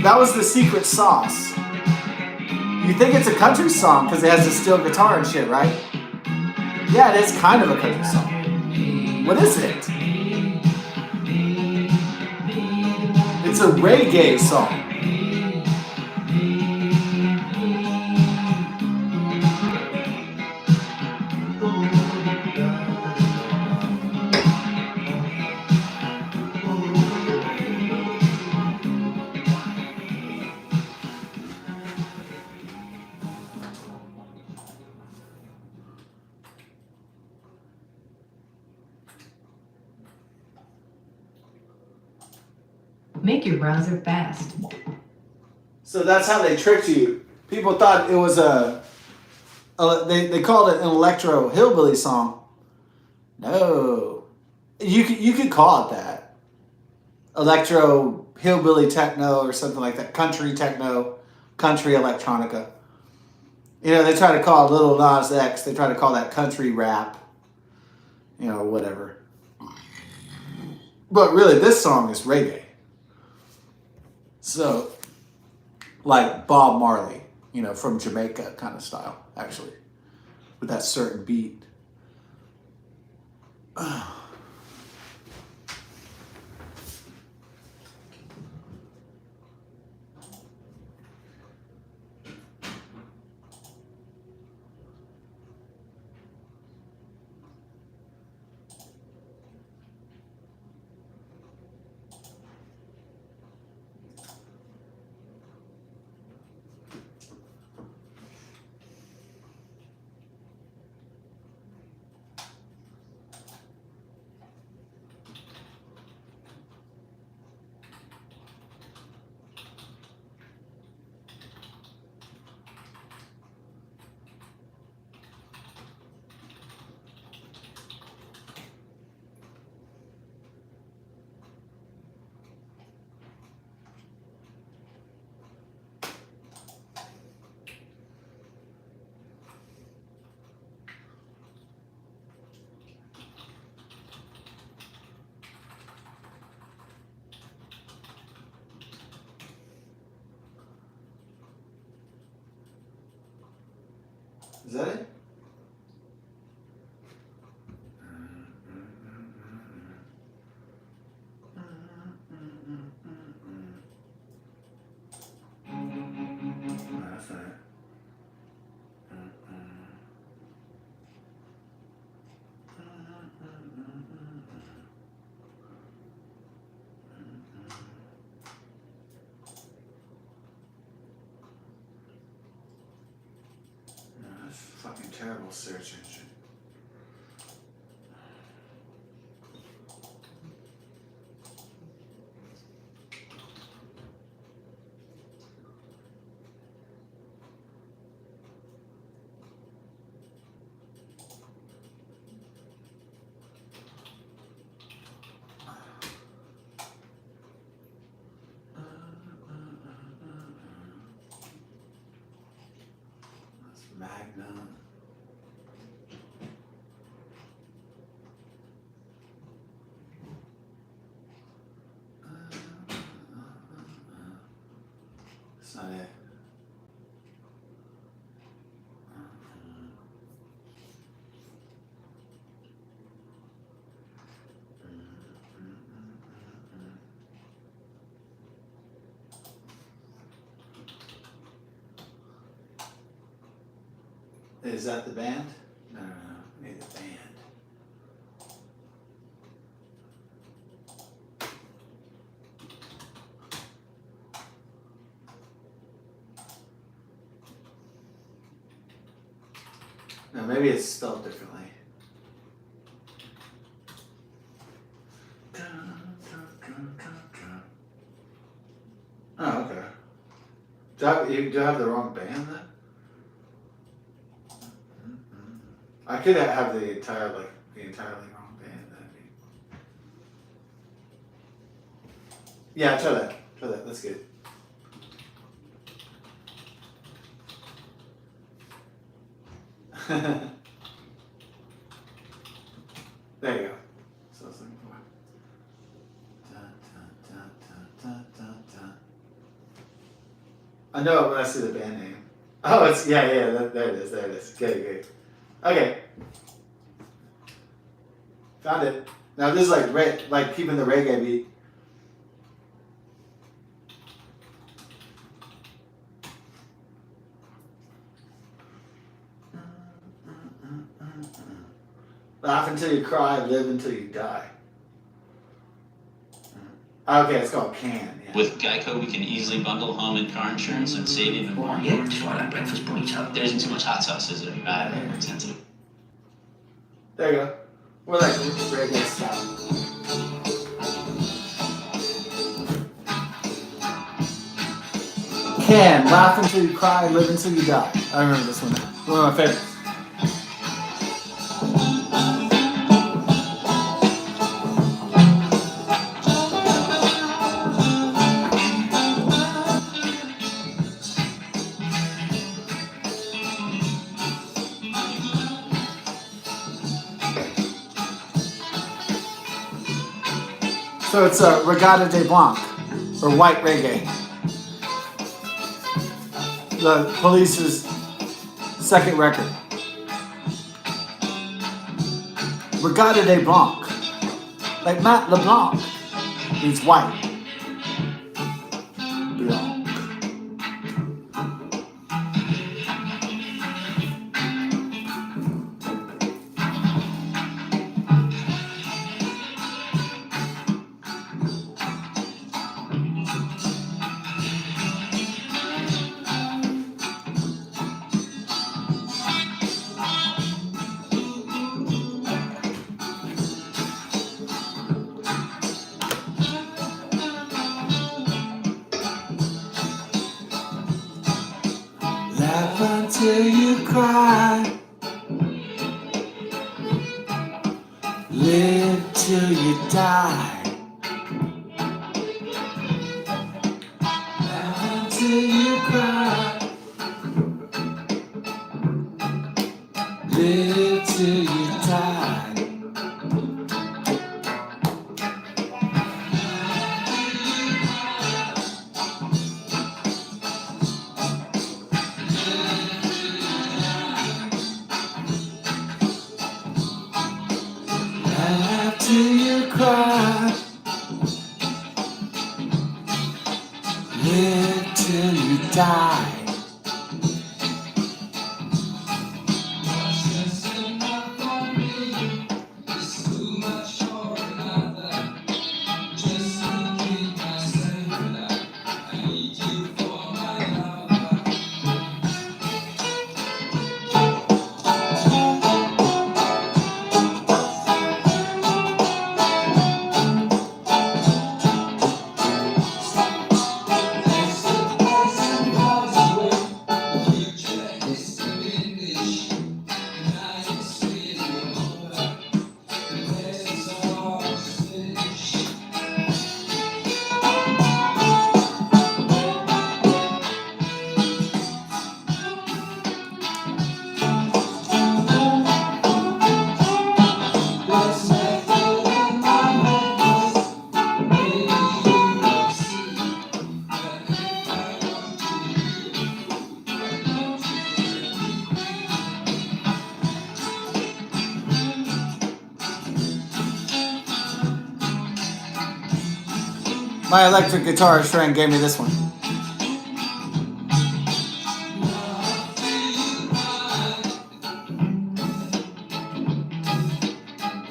That was the secret sauce. You think it's a country song because it has a steel guitar and shit, right? Yeah, it is kind of a country song. What is it? It's a reggae song. Make your browser fast. So that's how they tricked you. People thought it was they called it an electro hillbilly song. No, you could call it that. Electro hillbilly techno or something like that. Country techno, country electronica. They try to call Lil Nas X. They try to call that country rap. Whatever. But really, this song is reggae. So, like Bob Marley, from Jamaica kind of style, actually, with that certain beat. Is that it? That's it. That's a fucking terrible search engine. Magnum. That's not it. Is that the band? No. Need the band. No, maybe it's spelled differently. Oh, okay. Do I have the wrong band then? I could have the entirely wrong band. Yeah, try that. That's good. There you go. So I was looking for. I know it when I see the band name. Oh, it's yeah. There it is. Good. Okay. Found it. Now this is like keeping the reggae beat. Laugh until you cry, live until you die. Okay, it's called Can. Yeah. With Geico, we can easily bundle home and car insurance and save even more. Yeah, just like that breakfast burrito. There isn't too much hot sauce, is it? Bad or expensive? There you go. We're like reggae style. Can, laugh until you cry, live until you die. I remember this one. One of my favorites. So it's a Regatta de Blanc, or white reggae. The Police's second record. Regatta de Blanc. Like Matt LeBlanc. He's white. Blanc. Laugh until you cry. Live till you die. Laugh until you cry. Live till you die. Laugh till you cry. Live till you die. My electric guitarist friend gave me this one.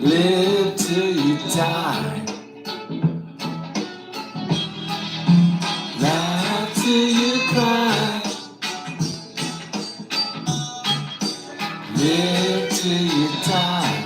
Live till you die. Laugh till you cry. Live till you die.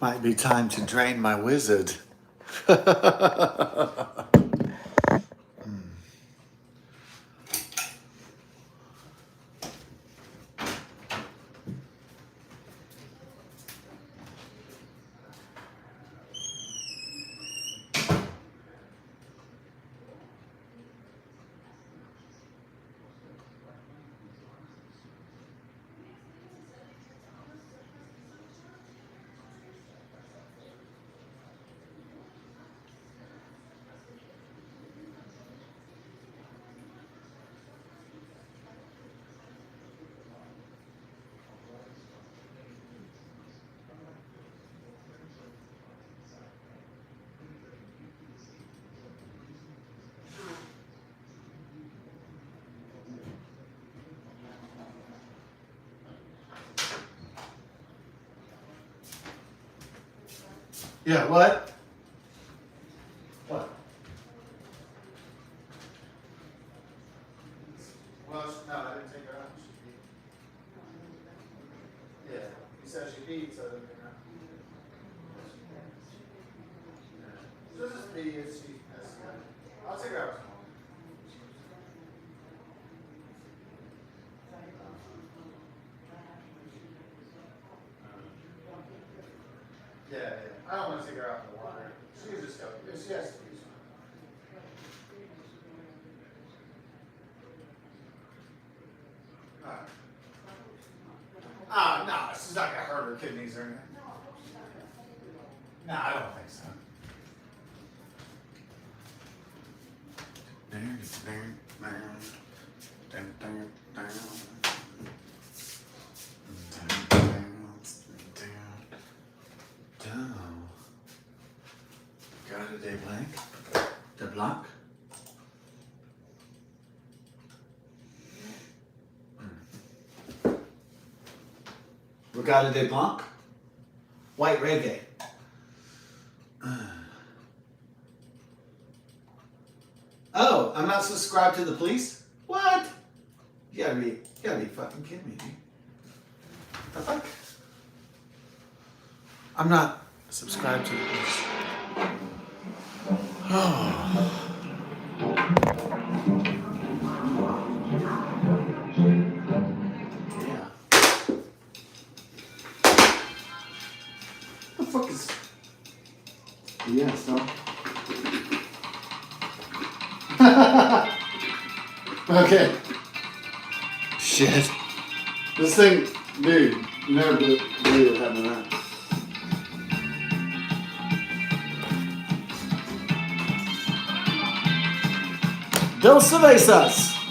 Might be time to drain my wizard. Yeah, what? What? Well, no, I didn't take her out. Yeah, he said she peed, so I didn't take her out. So this is me, it's she. I'll take her out tomorrow. Yeah, yeah. I don't want to take her out in the water. She can just go. If she has to use one. Ah, no, she's not gonna hurt her kidneys or anything. No, I don't think so. Regardez blanc. De blanc. Regardez blanc. White reggae. Oh, I'm not subscribed to the police? What? You gotta be fucking kidding me, dude. The fuck? I'm not subscribed to the police. Oh. Yeah. The fuck is... Yeah, so... Okay. Shit. This thing, dude, you never believe it happened that. Dos cervezas.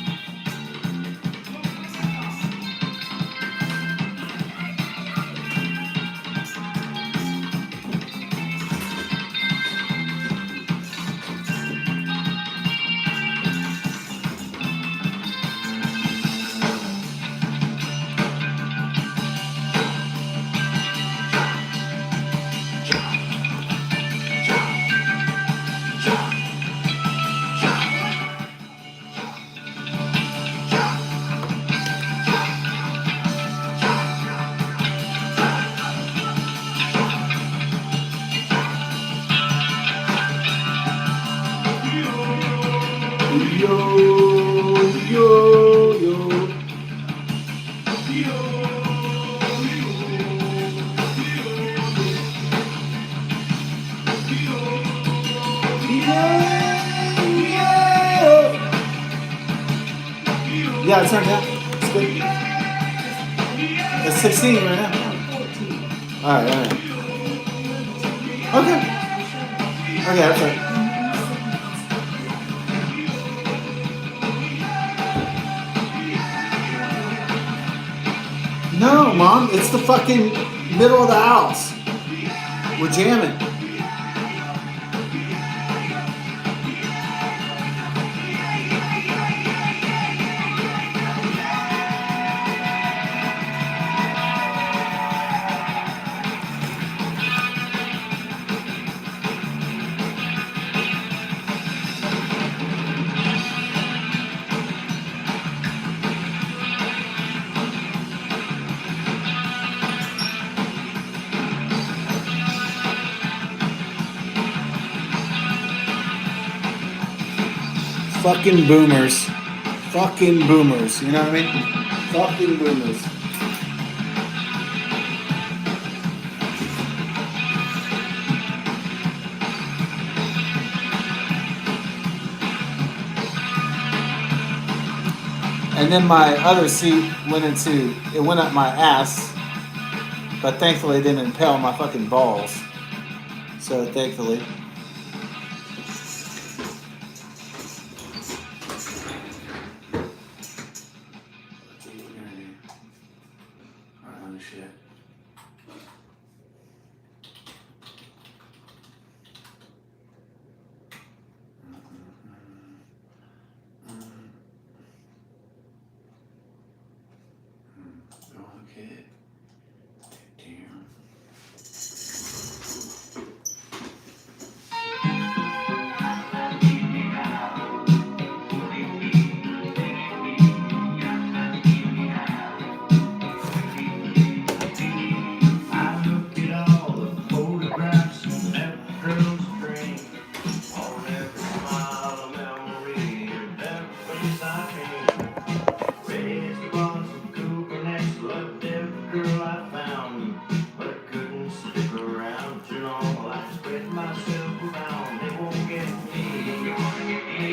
Yeah, it's not that. It's good. It's 16 right now. 14. Alright. Okay. Okay, that's right. No, Mom, it's the fucking middle of the house. We're jamming. Fucking boomers. Fucking boomers. You know what I mean? Fucking boomers. And then my other seat went up my ass, but thankfully it didn't impale my fucking balls. So thankfully. Shit. Okay. Damn. I looked at all the photographs and every girl's dream. On every smile, a memory of every place I came. Raised bars of coconuts, loved every girl I found. But I couldn't stick around too long. I spread myself around. They won't get me. They won't get me.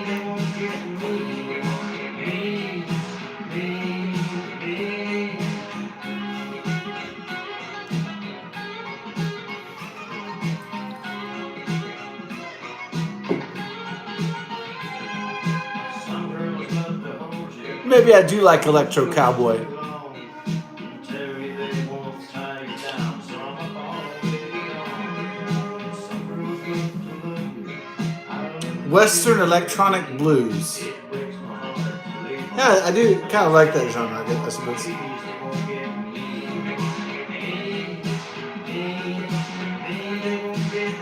They won't get me. Some girls love to hold you. Maybe I do like Electro Cowboy. Tell you they won't tie you down, so I'm on. Some girls love to love you. I love Western electronic blues. it breaks my heart to leave my Yeah, I do kind of like that genre, I suppose. They won't get me. They won't get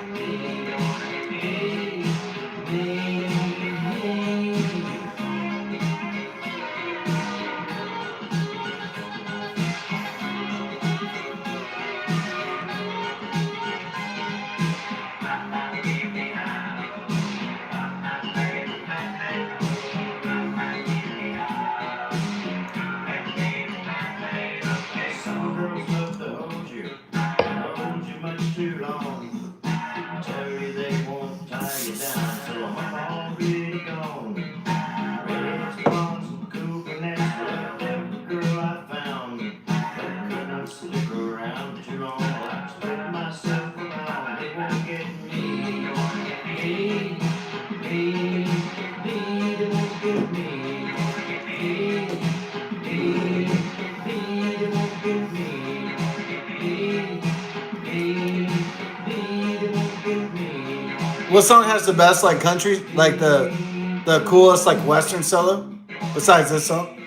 What song has the best like country, like the coolest like Western solo besides this song?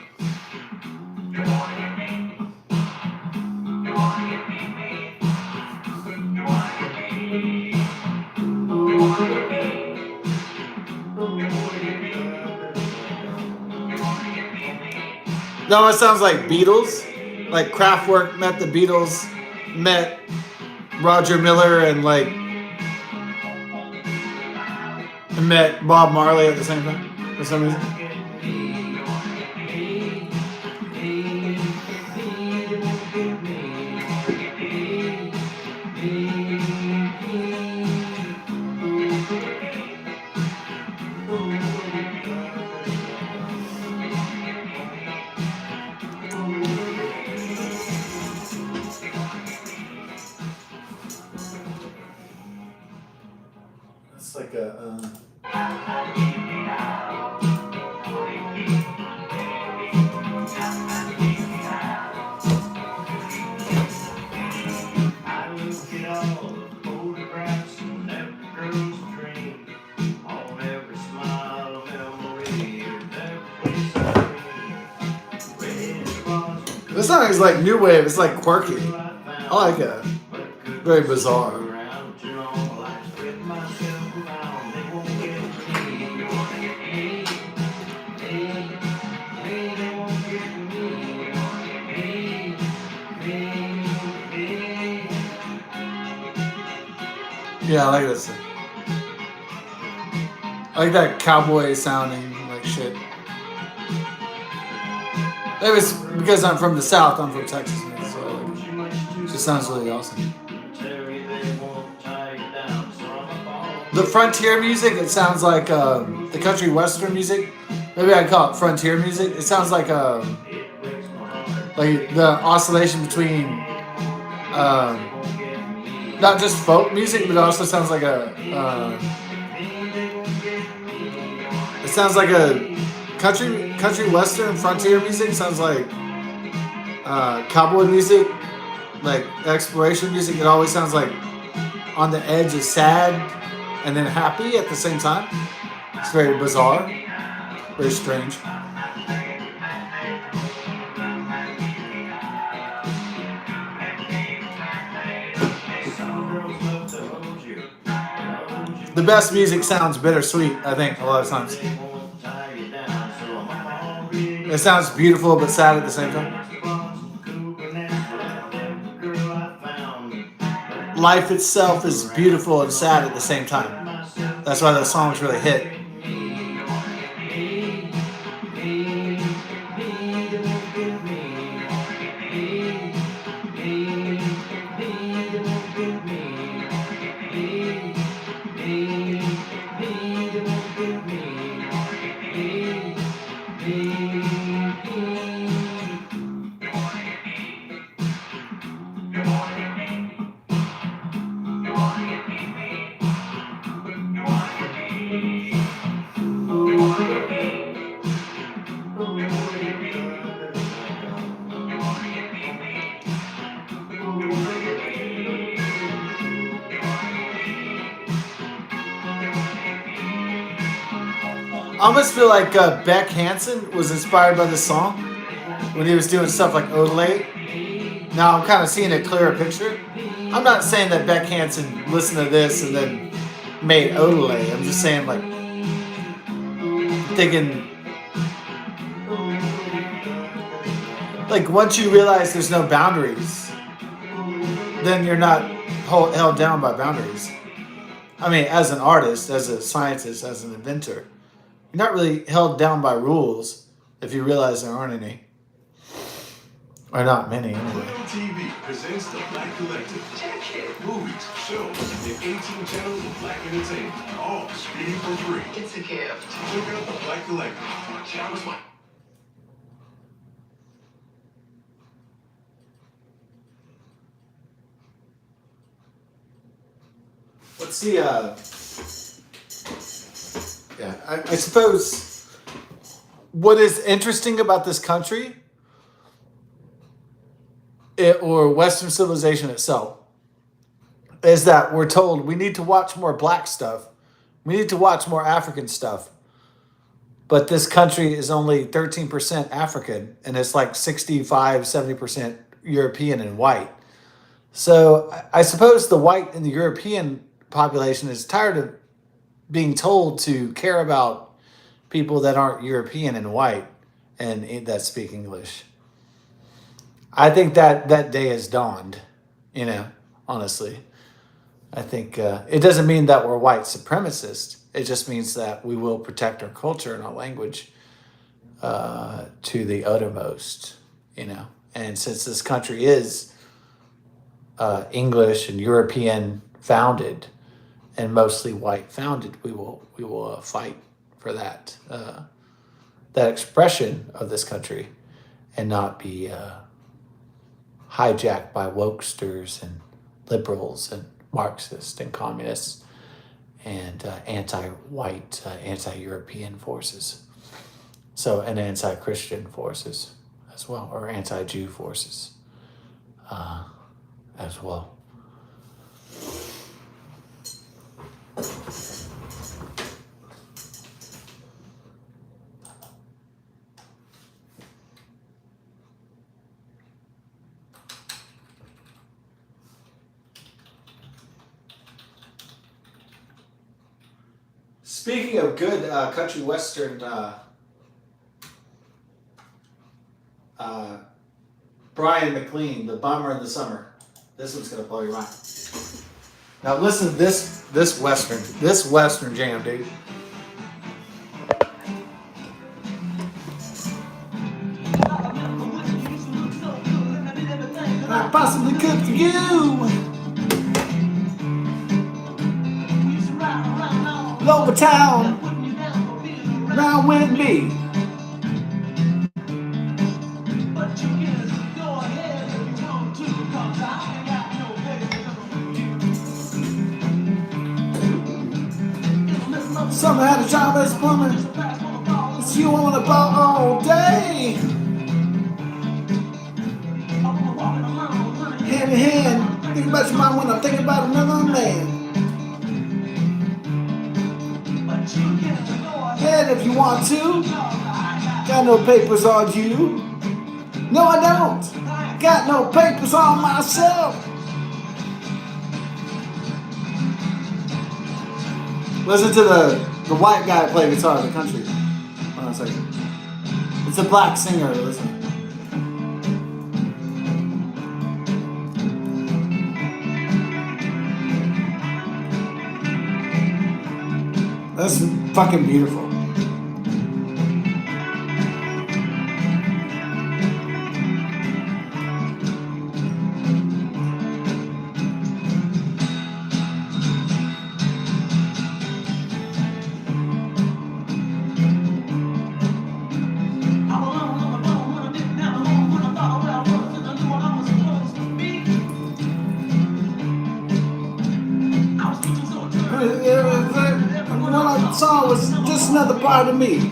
No, it sounds like Beatles. Like Kraftwerk met the Beatles, met Roger Miller, and like met Bob Marley at the same time for some reason. It's like a. I look at all the photographs and every girl's dream. On every smile, a memory of every place I've been. Red roses, This song is like new wave. It's like quirky. I I like it. Very bizarre. around, you know, I spread myself around. They won't get me. They won't get me. Yeah, I like this. I like that cowboy sounding like shit. Maybe it's because I'm from the South. I'm from Texas, man, so I like it. It just sounds really awesome. The frontier music, it sounds like the country western music. Maybe I'd call it frontier music. It sounds like the oscillation between not just folk music, but it also sounds like it sounds like a country western frontier music. Sounds like cowboy music, like exploration music. It always sounds like on the edge of sad and then happy at the same time. It's very bizarre, very strange. The best music sounds bittersweet, I think, a lot of times. It sounds beautiful but sad at the same time. Life itself is beautiful and sad at the same time. That's why those songs really hit. I almost feel like Beck Hansen was inspired by this song when he was doing stuff like Odelay. Now I'm kind of seeing a clearer picture. I'm not saying that Beck Hansen listened to this and then made Odelay. I'm just saying, like, thinking, like, once you realize there's no boundaries, then you're not held down by boundaries. I mean, as an artist, as a scientist, as an inventor, you're not really held down by rules if you realize there aren't any. Or not many, anyway. TV presents The Black Collective. Movies, shows, and 18 channels of black entertainment. All streaming for free. It's a gift. Check out The Black Collective. That was my... Let's see, yeah, I suppose what is interesting about this country or Western civilization itself is that we're told we need to watch more black stuff We need to watch more African stuff. But this country is only 13% African, and it's like 65, 70% European and white. So I suppose the white and the European population is tired of being told to care about people that aren't European and white and that speak English. I think that day has dawned, honestly. I think it doesn't mean that we're white supremacists. It just means that we will protect our culture and our language to the uttermost, And since this country is English and European founded and mostly white founded, we will fight for that expression of this country and not be hijacked by wokesters and liberals and Marxists and communists and anti-white, anti-European forces. So, and anti-Christian forces as well, or anti-Jew forces as well. Speaking of good country western, Brian McLean, The Bummer in the Summer. This one's gonna blow your mind. Now listen to this western jam, dude. I possibly could for you. Lower town, round with me. Summer had a job as a plumber. It's you on a boat all day. Hand in hand, think about your mind when I'm thinking about another man. And if you want to, got no papers on you. No, I don't. Got no papers on myself. Listen to the white guy play guitar in the country. Hold on a second. It's a black singer. Listen. That's fucking beautiful. What I saw was just another part of me.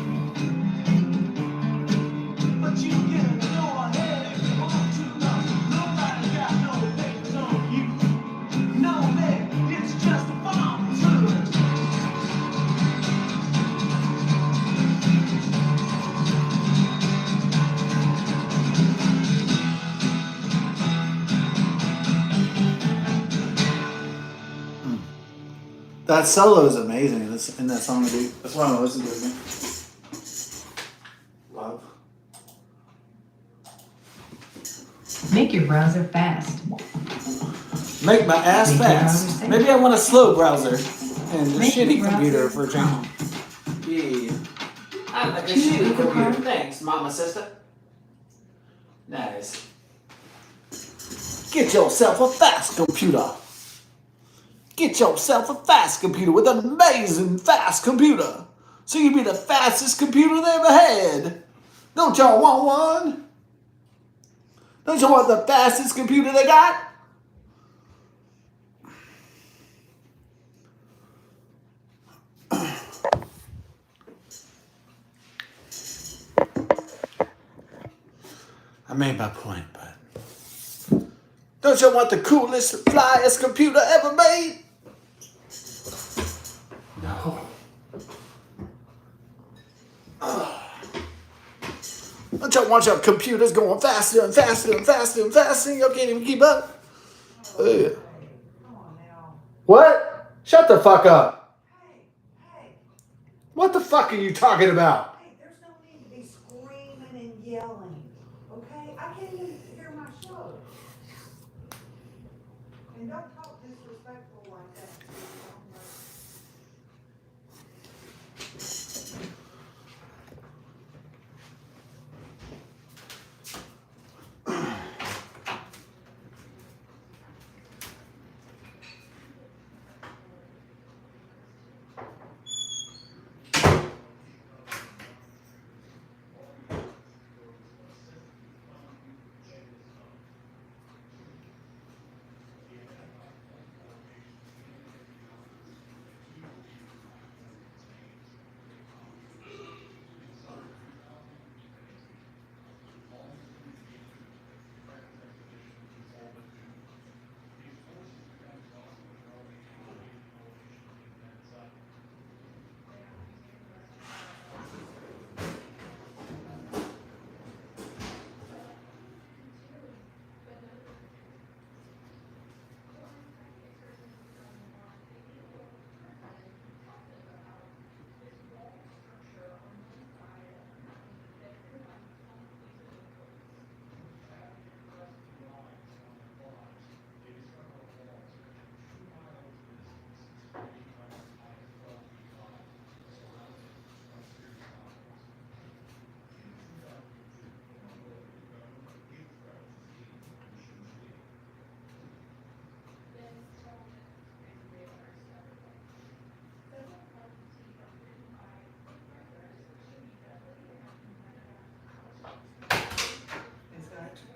That solo is amazing in that song, dude. That's why I'm listening to it, man. Love. Make your browser fast. Make my ass Make your fast. browser safe. Maybe I want a slow browser and a Make shitty your computer browser for jam. Yeah. I like a shitty computer. Thanks, mama sister. Nice. Get yourself a fast computer. Get yourself a fast computer with an amazing fast computer. So you be the fastest computer they ever had. Don't y'all want one? Don't you want the fastest computer they got? I made my point, but don't you want the coolest, flyest computer ever made? No. Watch out, computers going faster and faster and faster and faster. You can't even keep up. Ugh. What? Shut the fuck up. What the fuck are you talking about? Hey, there's no need to be screaming and yelling, okay? I can't even hear my show. And don't talk disrespectful like that.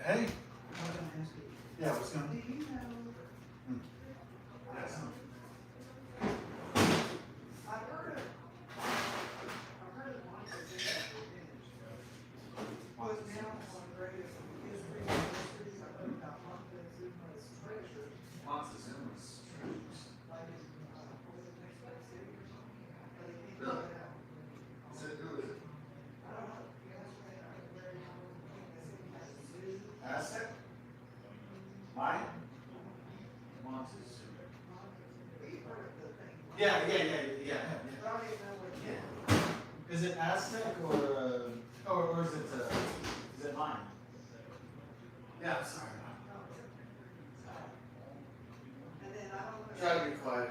Hey. Yeah, what's going on? Do you know? I've heard of Montezuma revenge. Was now one of the greatest history mysteries. I heard about Montezuma's treasure, Montezuma's treasures. like in, was it Mexico City or something? But he can't Really? get out. Is it, who is it? I don't know. Yesterday, I was very young. I think he has a zoo. Aztec? Mine? Montezuma. We've heard of the thing. Yeah. But I didn't know what it was. Is it Aztec or is it mine? Yeah, sorry. And then I don't know. Try to be quiet.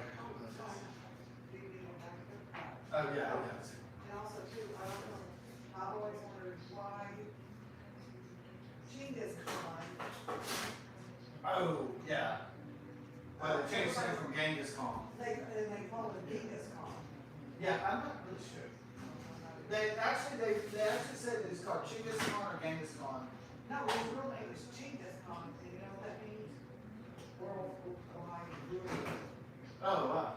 Oh, yeah, And also too, I don't know, I've always wondered why Genghis Khan, Oh, yeah. Well, they changed it from Genghis Khan. they call him Genghis Khan. Yeah, I'm not really sure. They actually said that it's called Genghis Khan or Genghis Khan. No, his real name is Genghis Khan, and you know what that means? Worldwide ruler. Oh, wow.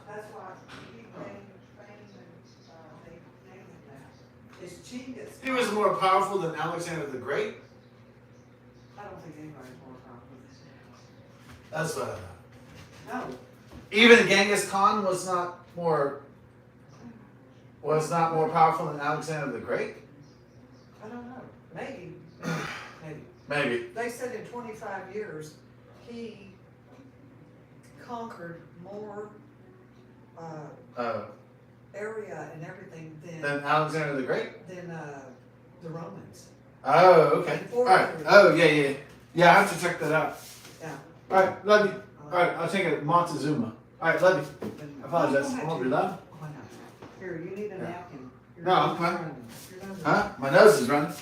That's why he named fame and, they named him that. It's Genghis. He was more powerful than Alexander the Great. I don't think anybody's more powerful than That's what I thought. him. No, Even Genghis Khan was not more powerful than Alexander the Great. I don't know, maybe. Maybe. They said in 25 years, he conquered more area and everything Than Alexander the Great. than the Romans. Oh, okay. All right. Oh, yeah. Yeah, I have to check that out. Yeah. All right, love you. All right, I'll take it. Montezuma. All right, love you. I apologize. I won't be loud. Oh, no. Here, you need a napkin. Your No, I'm nose is fine. running. Your nose is Huh? My nose is running.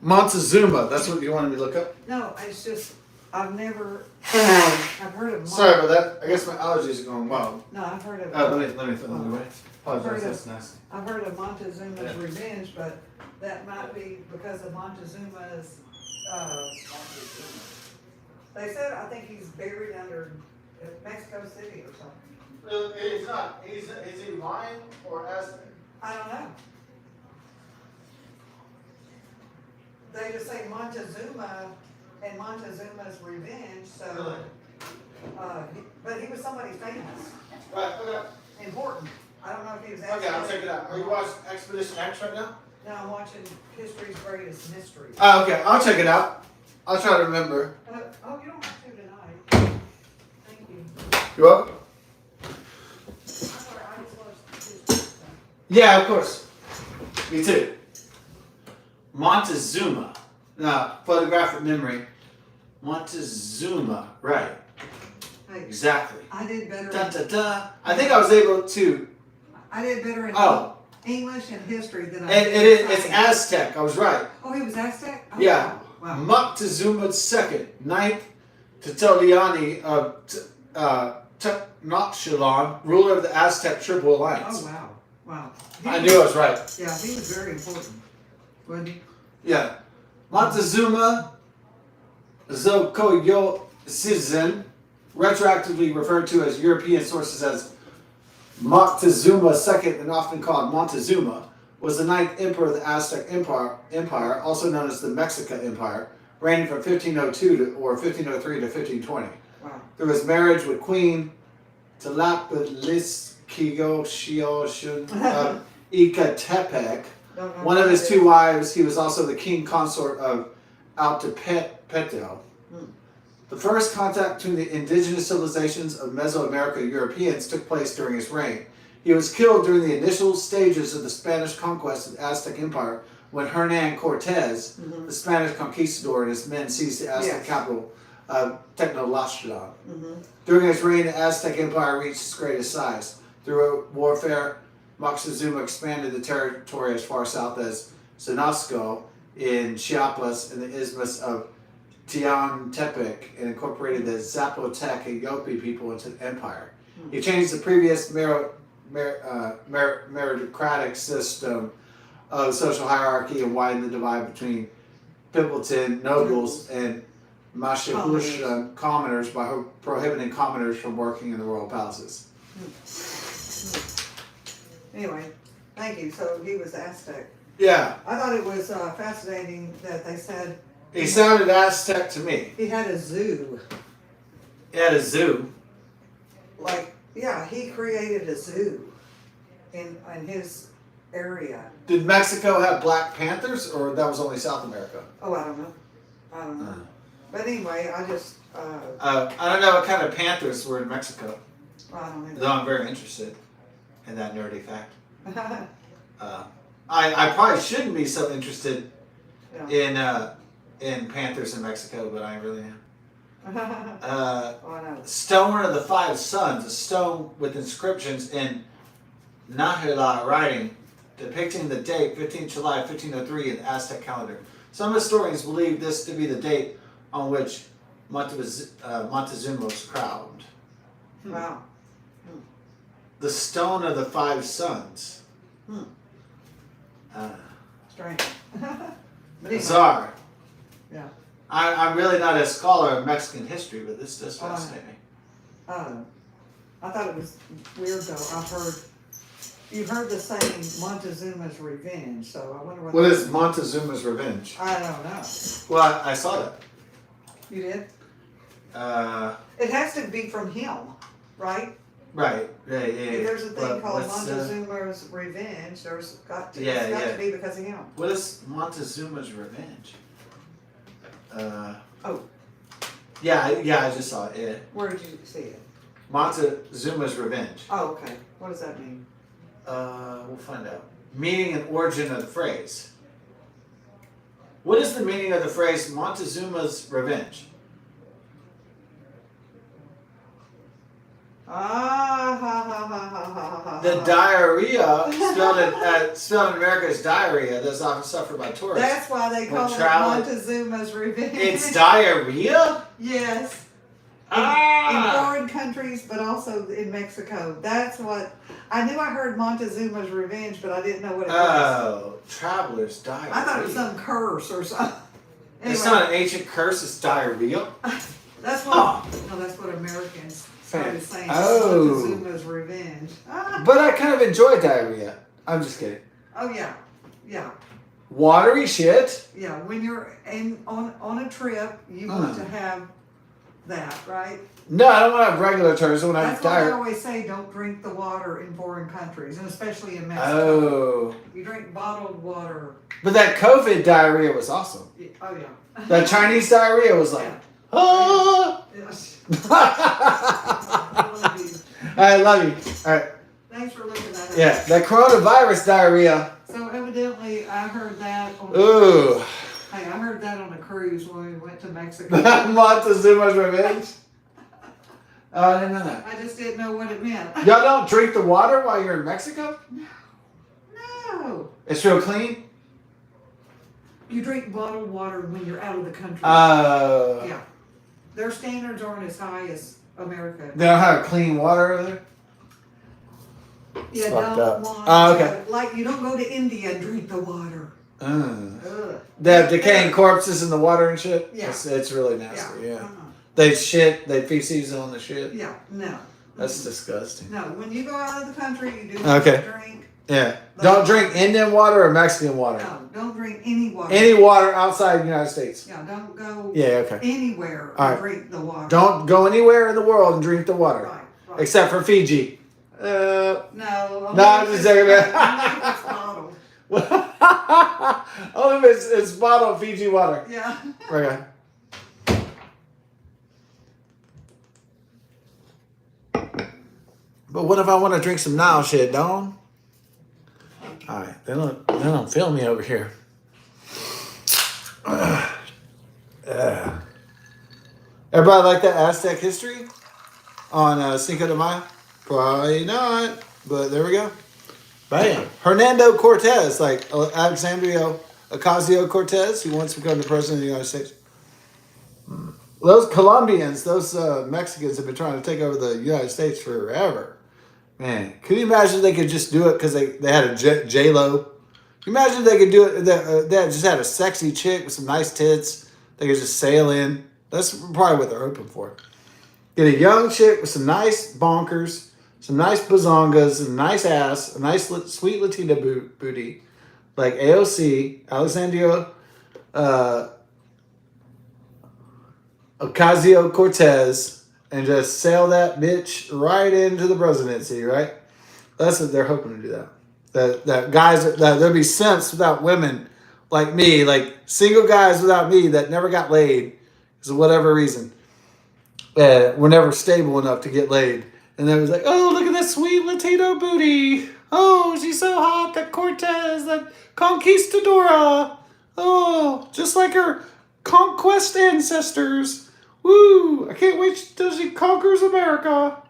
Montezuma. That's what you wanted me to look up? No, it's just, I've heard of. Sorry about that. I guess my allergies are going wild. No, I've heard of. Oh, let me throw that away. Apologize. That's nasty. I've heard of Montezuma's Yeah. revenge, but that might be because of Montezuma's, they said, I think he's buried under Mexico City or something. It's not. Is he Mayan or Aztec? I don't know. They just say Montezuma and Montezuma's Revenge. So, Really? but he was somebody famous, Right. Okay. important. I don't know if he was. Okay, I'll check it out. Are you watching Expedition X right now? No, I'm watching History's Greatest Mystery. Oh, okay. I'll check it out. I'll try to remember. Oh, you don't have to tonight. Thank you. You're welcome. I'm sorry, I just watched history stuff. Yeah, of course. Me too. Montezuma. Now, photographic memory. Montezuma. Right. Hey, Exactly. I did better. Da, da, da. I think I was able to. I did better in Oh. English and history than I And did. it's Aztec. I was right. Oh, he was Aztec? Oh, Yeah. Wow. Moctezuma II, 9th Totaliani of Tenochtitlan, ruler of the Aztec Triple Alliance. Oh, wow. Wow. I knew I was right. Yeah, he was very important. Wasn't he? Yeah. Montezuma Xocoyotzin, retroactively referred to as European sources as Moctezuma II and often called Montezuma, was the 9th emperor of the Aztec Empire, also known as the Mexica Empire, reigning from 1502 or 1503 to 1520. Wow. Through his marriage with Queen Tlapilizquixioxin of Ecatepec, one of his 2 wives, he was also the king consort of Altepetl. The first contact between the indigenous civilizations of Mesoamerica Europeans took place during his reign. He was killed during the initial stages of the Spanish conquest of the Aztec Empire when Hernan Cortez, the Spanish conquistador, and his men seized the Aztec capital of Tenochtitlan. During his reign, the Aztec Empire reached its greatest size. Through warfare, Moctezuma expanded the territory as far south as Zenasco in Chiapas and the Isthmus of Tehuantepec and incorporated the Zapotec and Yopi people into the empire. He changed the previous meritocratic system of social hierarchy and widened the divide between Pimpleton nobles and Mashahushan commoners by prohibiting commoners from working in the royal palaces. Anyway, thank you. So he was Aztec. Yeah, I thought it was fascinating that they said he sounded Aztec to me. he had a zoo. He had a zoo. Like, yeah, he created a zoo in his area. Did Mexico have Black Panthers, or that was only South America? Oh, I don't know. I don't know. But anyway, I just, I don't know what kind of panthers were in Mexico, I don't know. though I'm very interested in that nerdy fact. I probably shouldn't be so interested in panthers in Mexico, but I really am. Oh, I know. Stone of the Five Sons, a stone with inscriptions in Nahila writing depicting the date 15 July 1503 in the Aztec calendar. Some historians believe this to be the date on which Montezuma was crowned. Wow. The Stone of the Five Sons. Strange. But anyway, Bizarre. yeah. I'm really not a scholar of Mexican history, but this does fascinate me. I thought it was weird though. You've heard the saying Montezuma's Revenge, so I wonder What is Montezuma's Revenge? I don't know. Well, I saw that. You did? Uh, It has to be from him, right? right. Yeah. If there's a thing called what's, Montezuma's Revenge, there's got to, Yeah, it's got yeah. to be because of him. What is Montezuma's Revenge? Oh. Yeah, I just saw it. Yeah. Where did you see it? Montezuma's Revenge. Oh, okay. What does that mean? We'll find out. Meaning and origin of the phrase. What is the meaning of the phrase Montezuma's Revenge? The diarrhea, spelled in America as diarrhea, that's often suffered by tourists. That's why they call it traveling- Montezuma's Revenge. It's diarrhea? Yes. In foreign countries, but also in Mexico. That's what I knew. I heard Montezuma's Revenge, but I didn't know what it was. Oh, traveler's diarrhea. I thought it was some curse or something. Anyway, It's not an ancient curse, it's diarrhea. that's what. No, that's what Americans started saying. Oh. Montezuma's Revenge. But I kind of enjoy diarrhea. I'm just kidding. Oh yeah, yeah. Watery shit? Yeah, when you're on a trip, you want to have that, right? No, I don't want to have regular turds. I want to have That's why they diarrhea. always say don't drink the water in foreign countries, and especially in Mexico. Oh. You drink bottled water. But that COVID diarrhea was awesome. Oh, yeah. That Chinese diarrhea was like, ah! Yes. I love you. All right. Thanks for looking that up. Yeah, that coronavirus diarrhea. So evidently, I heard that on Ooh. Hey, I heard that on a cruise when we went to Mexico. Montezuma's revenge? Oh, I didn't know that. I just didn't know what it meant. Y'all don't drink the water while you're in Mexico? No. It's real clean? You drink bottled water when you're out of the country. Yeah. Their standards aren't as high as America. They don't have clean water over there? You fucked don't up. want Oh, okay. like you don't go to India and drink the water. Ugh. They have decaying corpses in the water and shit? Yeah. It's really nasty, yeah. Uh-huh. They shit, they feces on the shit? Yeah, no. That's disgusting. No, when you go out of the country, you do Okay. not drink. Yeah. Don't drink Indian water or Mexican water? No, don't drink any water. Any water outside the United States? Yeah, don't go okay. anywhere All and right. drink the water. Don't go anywhere in the world and drink the water. Right. Except for Fiji. No. I'm just saying that. It's bottled. Only if it's bottled Fiji water. Yeah. Okay. But what if I want to drink some Nile shit, Dawn? Alright, they don't feel me over here. Everybody like that Aztec history on Cinco de Mayo? Probably not, but there we go. Bam. Hernando Cortez, like Alexandria Ocasio-Cortez, who wants to become the president of the United States. Those Colombians, those Mexicans have been trying to take over the United States forever. Man, can you imagine if they could just do it because they had a J-Lo? Can you imagine if they could do it, they just had a sexy chick with some nice tits. They could just sail in. That's probably what they're hoping for. Get a young chick with some nice bonkers, some nice bazongas, a nice ass, a nice sweet Latina booty, like AOC, Alexandria Ocasio-Cortez, and just sail that bitch right into the presidency, right? That's what they're hoping to do. That guys, that there'll be simps without women like me, like single guys without me that never got laid because of whatever reason. Were never stable enough to get laid. And then it was like, oh, look at that sweet Latino booty. Oh, she's so hot, that Cortez, that conquistadora. Oh, just like her conquest ancestors. Woo! I can't wait till she conquers America.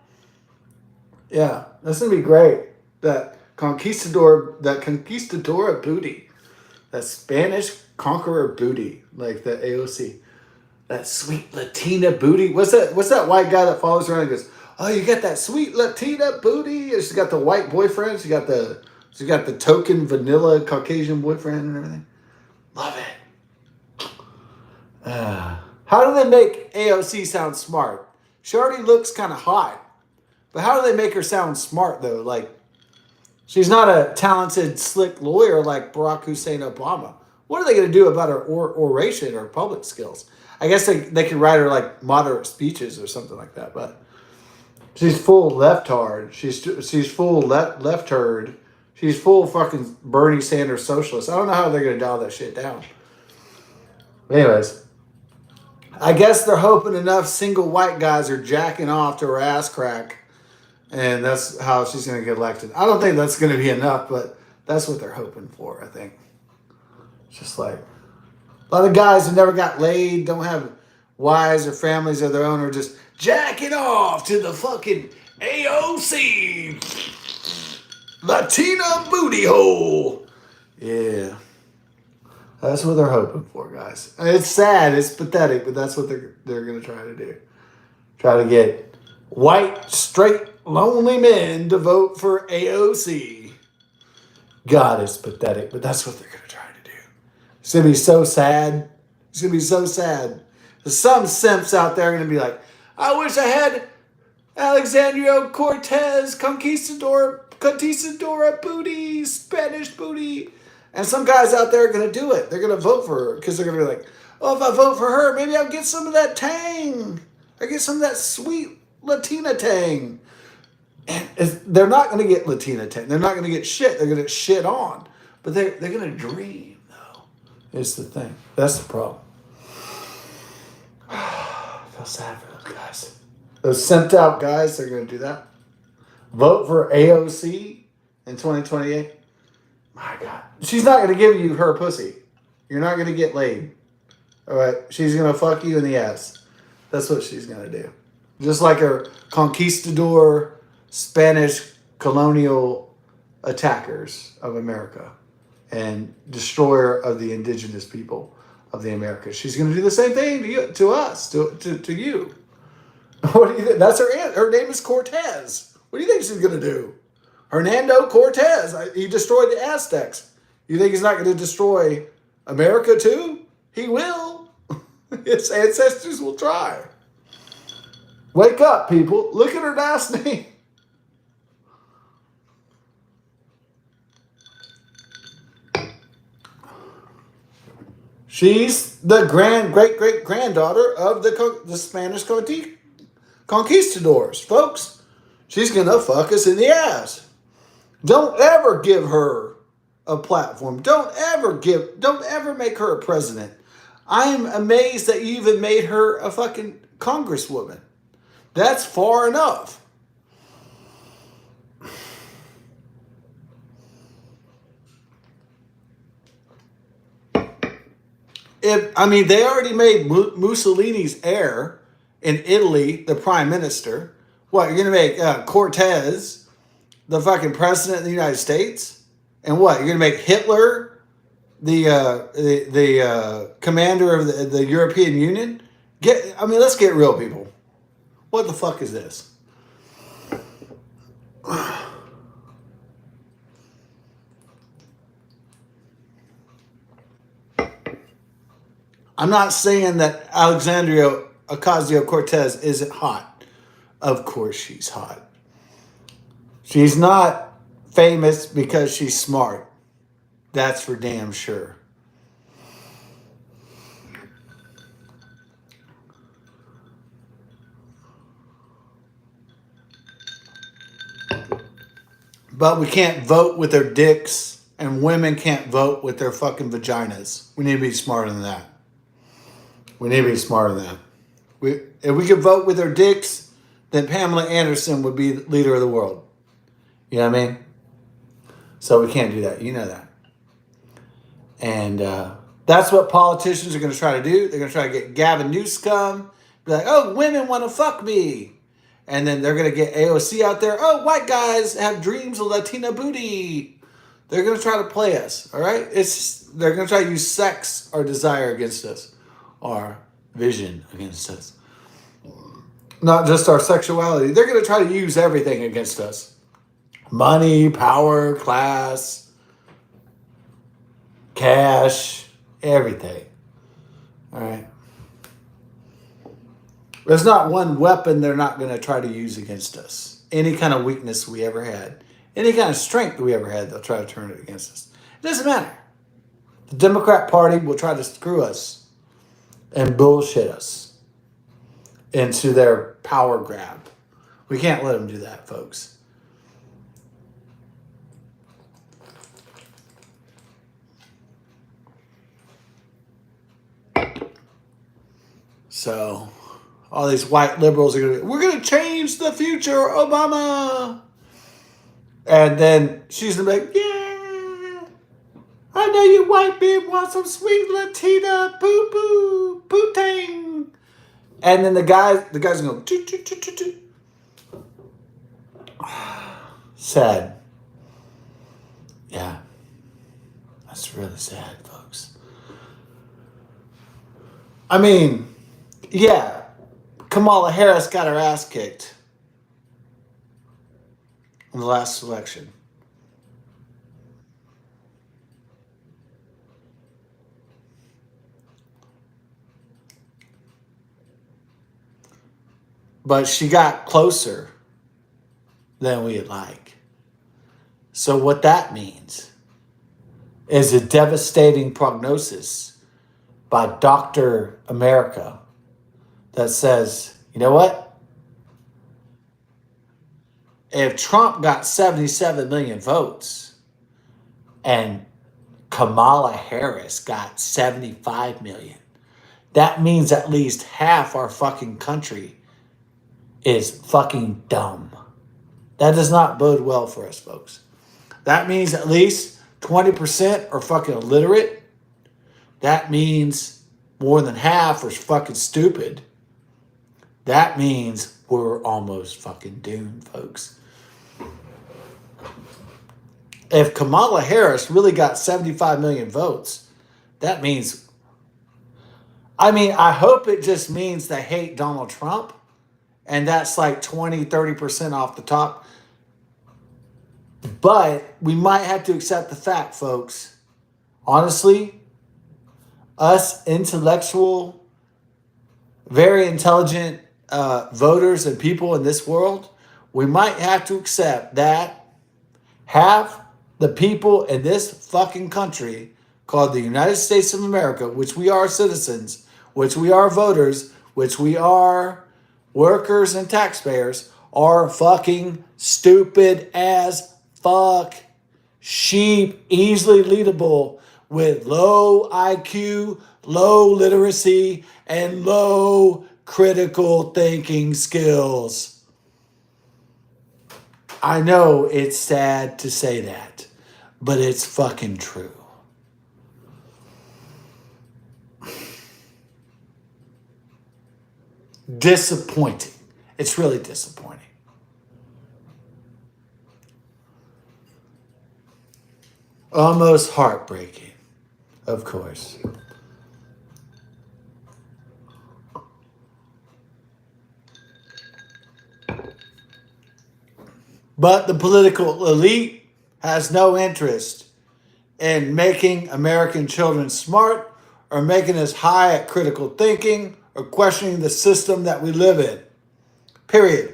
Yeah, that's gonna be great. That conquistadora booty. That Spanish conqueror booty. Like the AOC. That sweet Latina booty. What's that white guy that follows around and goes, oh, you got that sweet Latina booty? And she's got the white boyfriend. She got the token vanilla Caucasian boyfriend and everything. Love it. How do they make AOC sound smart? She already looks kind of hot. But how do they make her sound smart, though? Like, she's not a talented, slick lawyer like Barack Hussein Obama. What are they going to do about her oration or public skills? I guess they could write her, like, moderate speeches or something like that. But she's full leftard. She's full left-herd. She's full fucking Bernie Sanders socialist. I don't know how they're going to dial that shit down. Anyways. I guess they're hoping enough single white guys are jacking off to her ass crack. And that's how she's going to get elected. I don't think that's going to be enough, but that's what they're hoping for, I think. It's just like a lot of guys who never got laid, don't have wives or families of their own, are just jacking off to the fucking AOC Latina booty hole. Yeah. That's what they're hoping for, guys. It's sad, it's pathetic, but that's what they're going to try to do. Try to get white, straight, lonely men to vote for AOC. God, it's pathetic, but that's what they're going to try to do. It's going to be so sad. It's going to be so sad. There's some simps out there going to be like, I wish I had Alexandria Cortez, conquistadora booty, Spanish booty. And some guys out there are going to do it. They're going to vote for her because they're going to be like, oh, if I vote for her, maybe I'll get some of that tang. I get some of that sweet Latina tang. And they're not going to get Latina tang. They're not going to get shit. They're going to get shit on. But they're going to dream, though. It's the thing. That's the problem. I feel sad for those guys. Those sent out guys, they're going to do that. Vote for AOC in 2028. My God. She's not going to give you her pussy. You're not going to get laid. All right? She's going to fuck you in the ass. That's what she's going to do. Just like her conquistador Spanish colonial attackers of America and destroyer of the indigenous people of the Americas. She's going to do the same thing to you, to us, to you. What do you think? That's her aunt. Her name is Cortez. What do you think she's going to do? Hernando Cortez. He destroyed the Aztecs. You think he's not going to destroy America too? He will. His ancestors will try. Wake up, people. Look at her last name. She's the great-great-granddaughter of the Spanish conquistadors, folks. She's going to fuck us in the ass. Don't ever give her a platform. Don't ever make her a president. I am amazed that you even made her a fucking congresswoman. That's far enough. They already made Mussolini's heir in Italy the prime minister. What, you're going to make Cortez the fucking president of the United States? And what, you're going to make Hitler the commander of the European Union? Let's get real, people. What the fuck is this? I'm not saying that Alexandria Ocasio-Cortez isn't hot. Of course she's hot. She's not famous because she's smart. That's for damn sure. But we can't vote with their dicks, and women can't vote with their fucking vaginas. We need to be smarter than that. We need to be smarter than that. If we could vote with our dicks, then Pamela Anderson would be the leader of the world. You know what I mean? So we can't do that. You know that. And that's what politicians are going to try to do. They're going to try to get Gavin Newsom. Be like, oh, women want to fuck me. And then they're going to get AOC out there. Oh, white guys have dreams of Latina booty. They're going to try to play us. All right? They're going to try to use sex or desire against us. Our vision against us. Not just our sexuality. They're going to try to use everything against us. Money, power, class, cash, everything. All right. There's not one weapon they're not going to try to use against us. Any kind of weakness we ever had, any kind of strength we ever had, they'll try to turn it against us. It doesn't matter. The Democrat Party will try to screw us and bullshit us into their power grab. We can't let them do that, folks. So, all these white liberals are going to be, we're going to change the future, Obama. And then she's going to be like, yeah, I know you white men want some sweet Latina poo-poo, poo-tang. And then the guy's going to go, sad. Yeah. That's really sad, folks. Yeah. Kamala Harris got her ass kicked in the last election. But she got closer than we'd like. So what that means is a devastating prognosis by Dr. America that says, you know what? If Trump got 77 million votes and Kamala Harris got 75 million, that means at least half our fucking country is fucking dumb. That does not bode well for us, folks. That means at least 20% are fucking illiterate. That means more than half are fucking stupid. That means we're almost fucking doomed, folks. If Kamala Harris really got 75 million votes, that means, I hope it just means they hate Donald Trump, and that's like 20-30% off the top. But we might have to accept the fact, folks. Honestly, us intellectual, very intelligent voters and people in this world, we might have to accept that half the people in this fucking country called the United States of America, which we are citizens, which we are voters, which we are workers and taxpayers, are fucking stupid as fuck. Sheep, easily leadable, with low IQ, low literacy, and low critical thinking skills. I know it's sad to say that, but it's fucking true. Disappointing. It's really disappointing. Almost heartbreaking, of course. But the political elite has no interest in making American children smart or making us high at critical thinking or questioning the system that we live in. Period.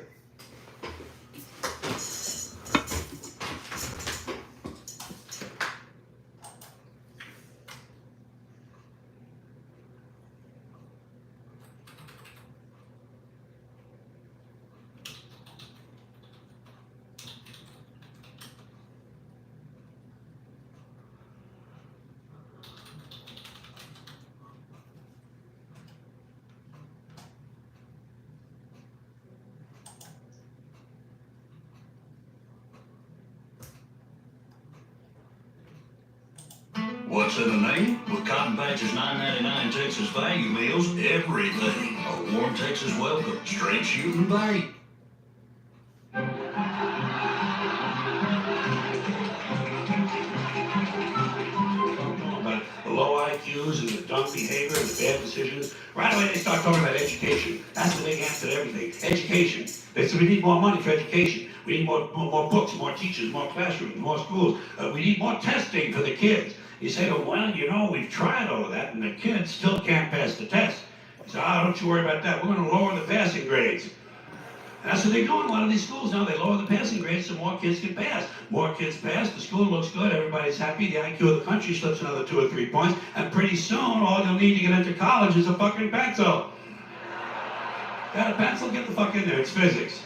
What's in a name? With Cotton Patch's $9.99 Texas value meals, everything. A warm Texas welcome, straight shooting bait. About the low IQs and the dumb behavior and the bad decisions. Right away they start talking about education. That's the big answer to everything. Education. They say we need more money for education. We need more books, more teachers, more classrooms, more schools. We need more testing for the kids. You say, well, we've tried all of that and the kids still can't pass the test. You say, don't you worry about that. We're going to lower the passing grades. And that's what they do in a lot of these schools now. They lower the passing grades so more kids can pass. More kids pass, the school looks good, everybody's happy, the IQ of the country slips another 2 or 3 points, and pretty soon all you'll need to get into college is a fucking pencil. Got a pencil? Get the fuck in there, it's physics.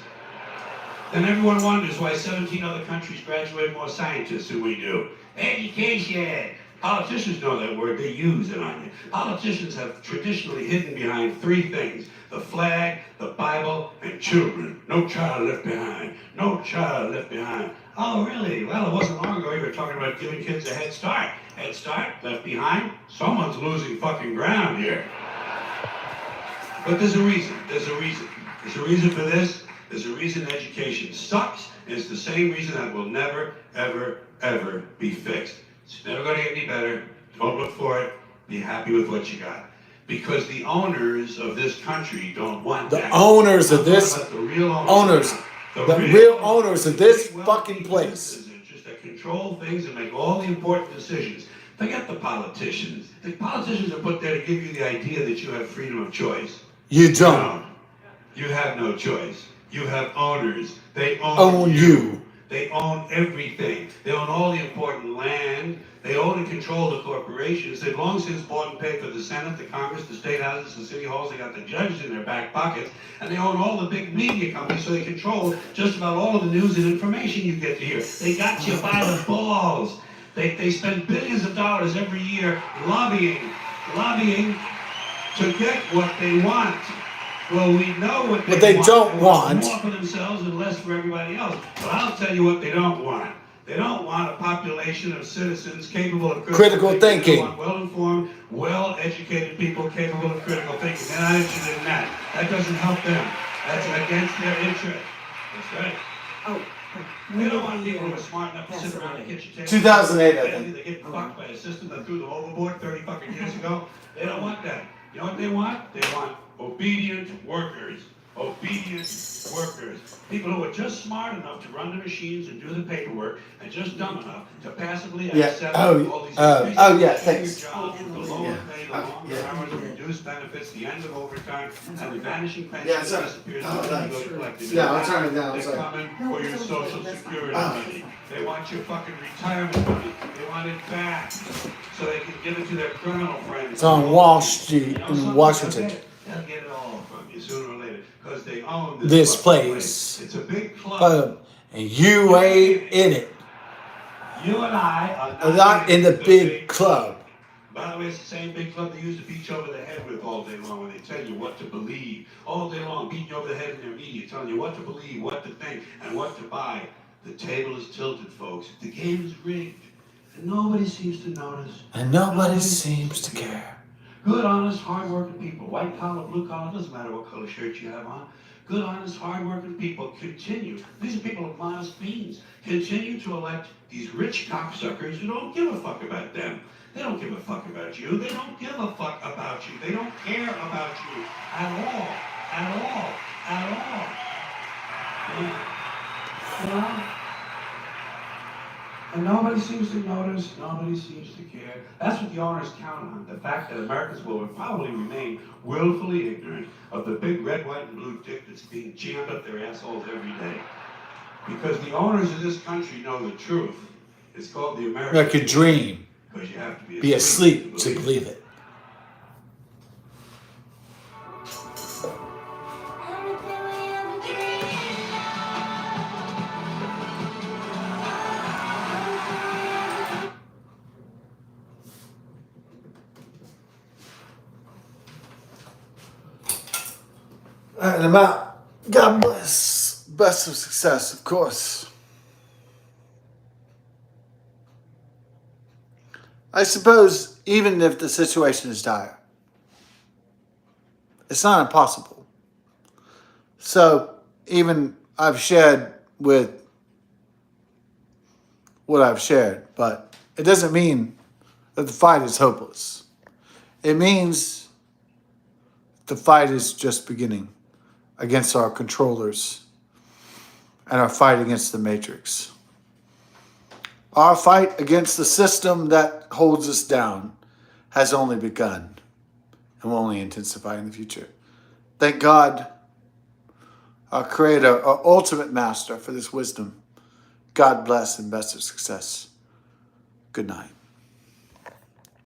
Then everyone wonders why 17 other countries graduate more scientists than we do. Education! Politicians know that word, they use it on you. Politicians have traditionally hidden behind 3 things: the flag, the Bible, and children. No child left behind. No child left behind. Oh, really? Well, it wasn't long ago you were talking about giving kids a head start. Head start, left behind? Someone's losing fucking ground here. But there's a reason. There's a reason. There's a reason for this. There's a reason education sucks, and it's the same reason that will never, ever, ever be fixed. It's never going to get any better. Don't look for it. Be happy with what you got. Because the owners of this country don't want that. The owners of this, the real owners of this fucking place. Just that control things and make all the important decisions. Forget the politicians. The politicians are put there to give you the idea that you have freedom of choice. You don't. No, you have no choice. You have owners. They Own you. They own everything. They own all the important land. They own and control the corporations. They've long since bought and paid for the Senate, the Congress, the state houses, the city halls. They got the judges in their back pockets. And they own all the big media companies, so they control just about all of the news and information you get to hear. They got you by the balls. They spend billions of dollars every year lobbying to get what they want. Well, we know what What they want. don't They want. more for themselves and less for everybody else. But I'll tell you what they don't want. They don't want a population of citizens capable of Critical thinking. They want well-informed, well-educated people capable of critical thinking. They're not interested in that. That doesn't help them. That's against their interest. That's right. Oh, They don't want people who are smart enough to sit around the kitchen table. 2008, I think. They get fucked by a system that threw them overboard 30 fucking years ago. They don't want that. You know what they want? They want obedient workers. Obedient workers. People who are just smart enough to run the machines and do the paperwork, and just dumb enough to passively accept all these thanks. jobs with the lower pay, the longer hours, the reduced benefits, the end of overtime, and the vanishing pension that disappears when you go to collect it. Yeah, I'll turn it down. They're coming for your social security money. They want your fucking retirement money. They want it back so they can give it to their criminal friends. It's on Wall Street in Washington. They'll get it all from you sooner or later because they own This place. It's a big club. And you ain't in it. You and I are Not in the big club. By the way, it's the same big club they use to beat you over the head with all day long when they tell you what to believe. All day long, beating you over the head in their media, telling you what to believe, what to think, and what to buy. The table is tilted, folks. The game is rigged. And nobody seems to notice. And nobody seems to care. Good, honest, hard-working people, white collar, blue collar, doesn't matter what color shirt you have on. Good, honest, hard-working people continue. These are people of modest means. Continue to elect these rich cocksuckers who don't give a fuck about them. They don't give a fuck about you. They don't give a fuck about you. They don't care about you at all. At all. At all. You know? And nobody seems to notice, nobody seems to care. That's what the owners count on, the fact that Americans will probably remain willfully ignorant of the big red, white, and blue dick that's being jammed up their assholes every day. Because the owners of this country know the truth. It's called the American Like a dream. Because you have to Be asleep to believe it. And I'm out. God bless. Best of success, of course. I suppose even if the situation is dire, it's not impossible. So even I've shared with what I've shared, but it doesn't mean that the fight is hopeless. It means the fight is just beginning against our controllers and our fight against the matrix. Our fight against the system that holds us down has only begun and will only intensify in the future. Thank God, our Creator, our ultimate master, for this wisdom. God bless and best of success. Good night.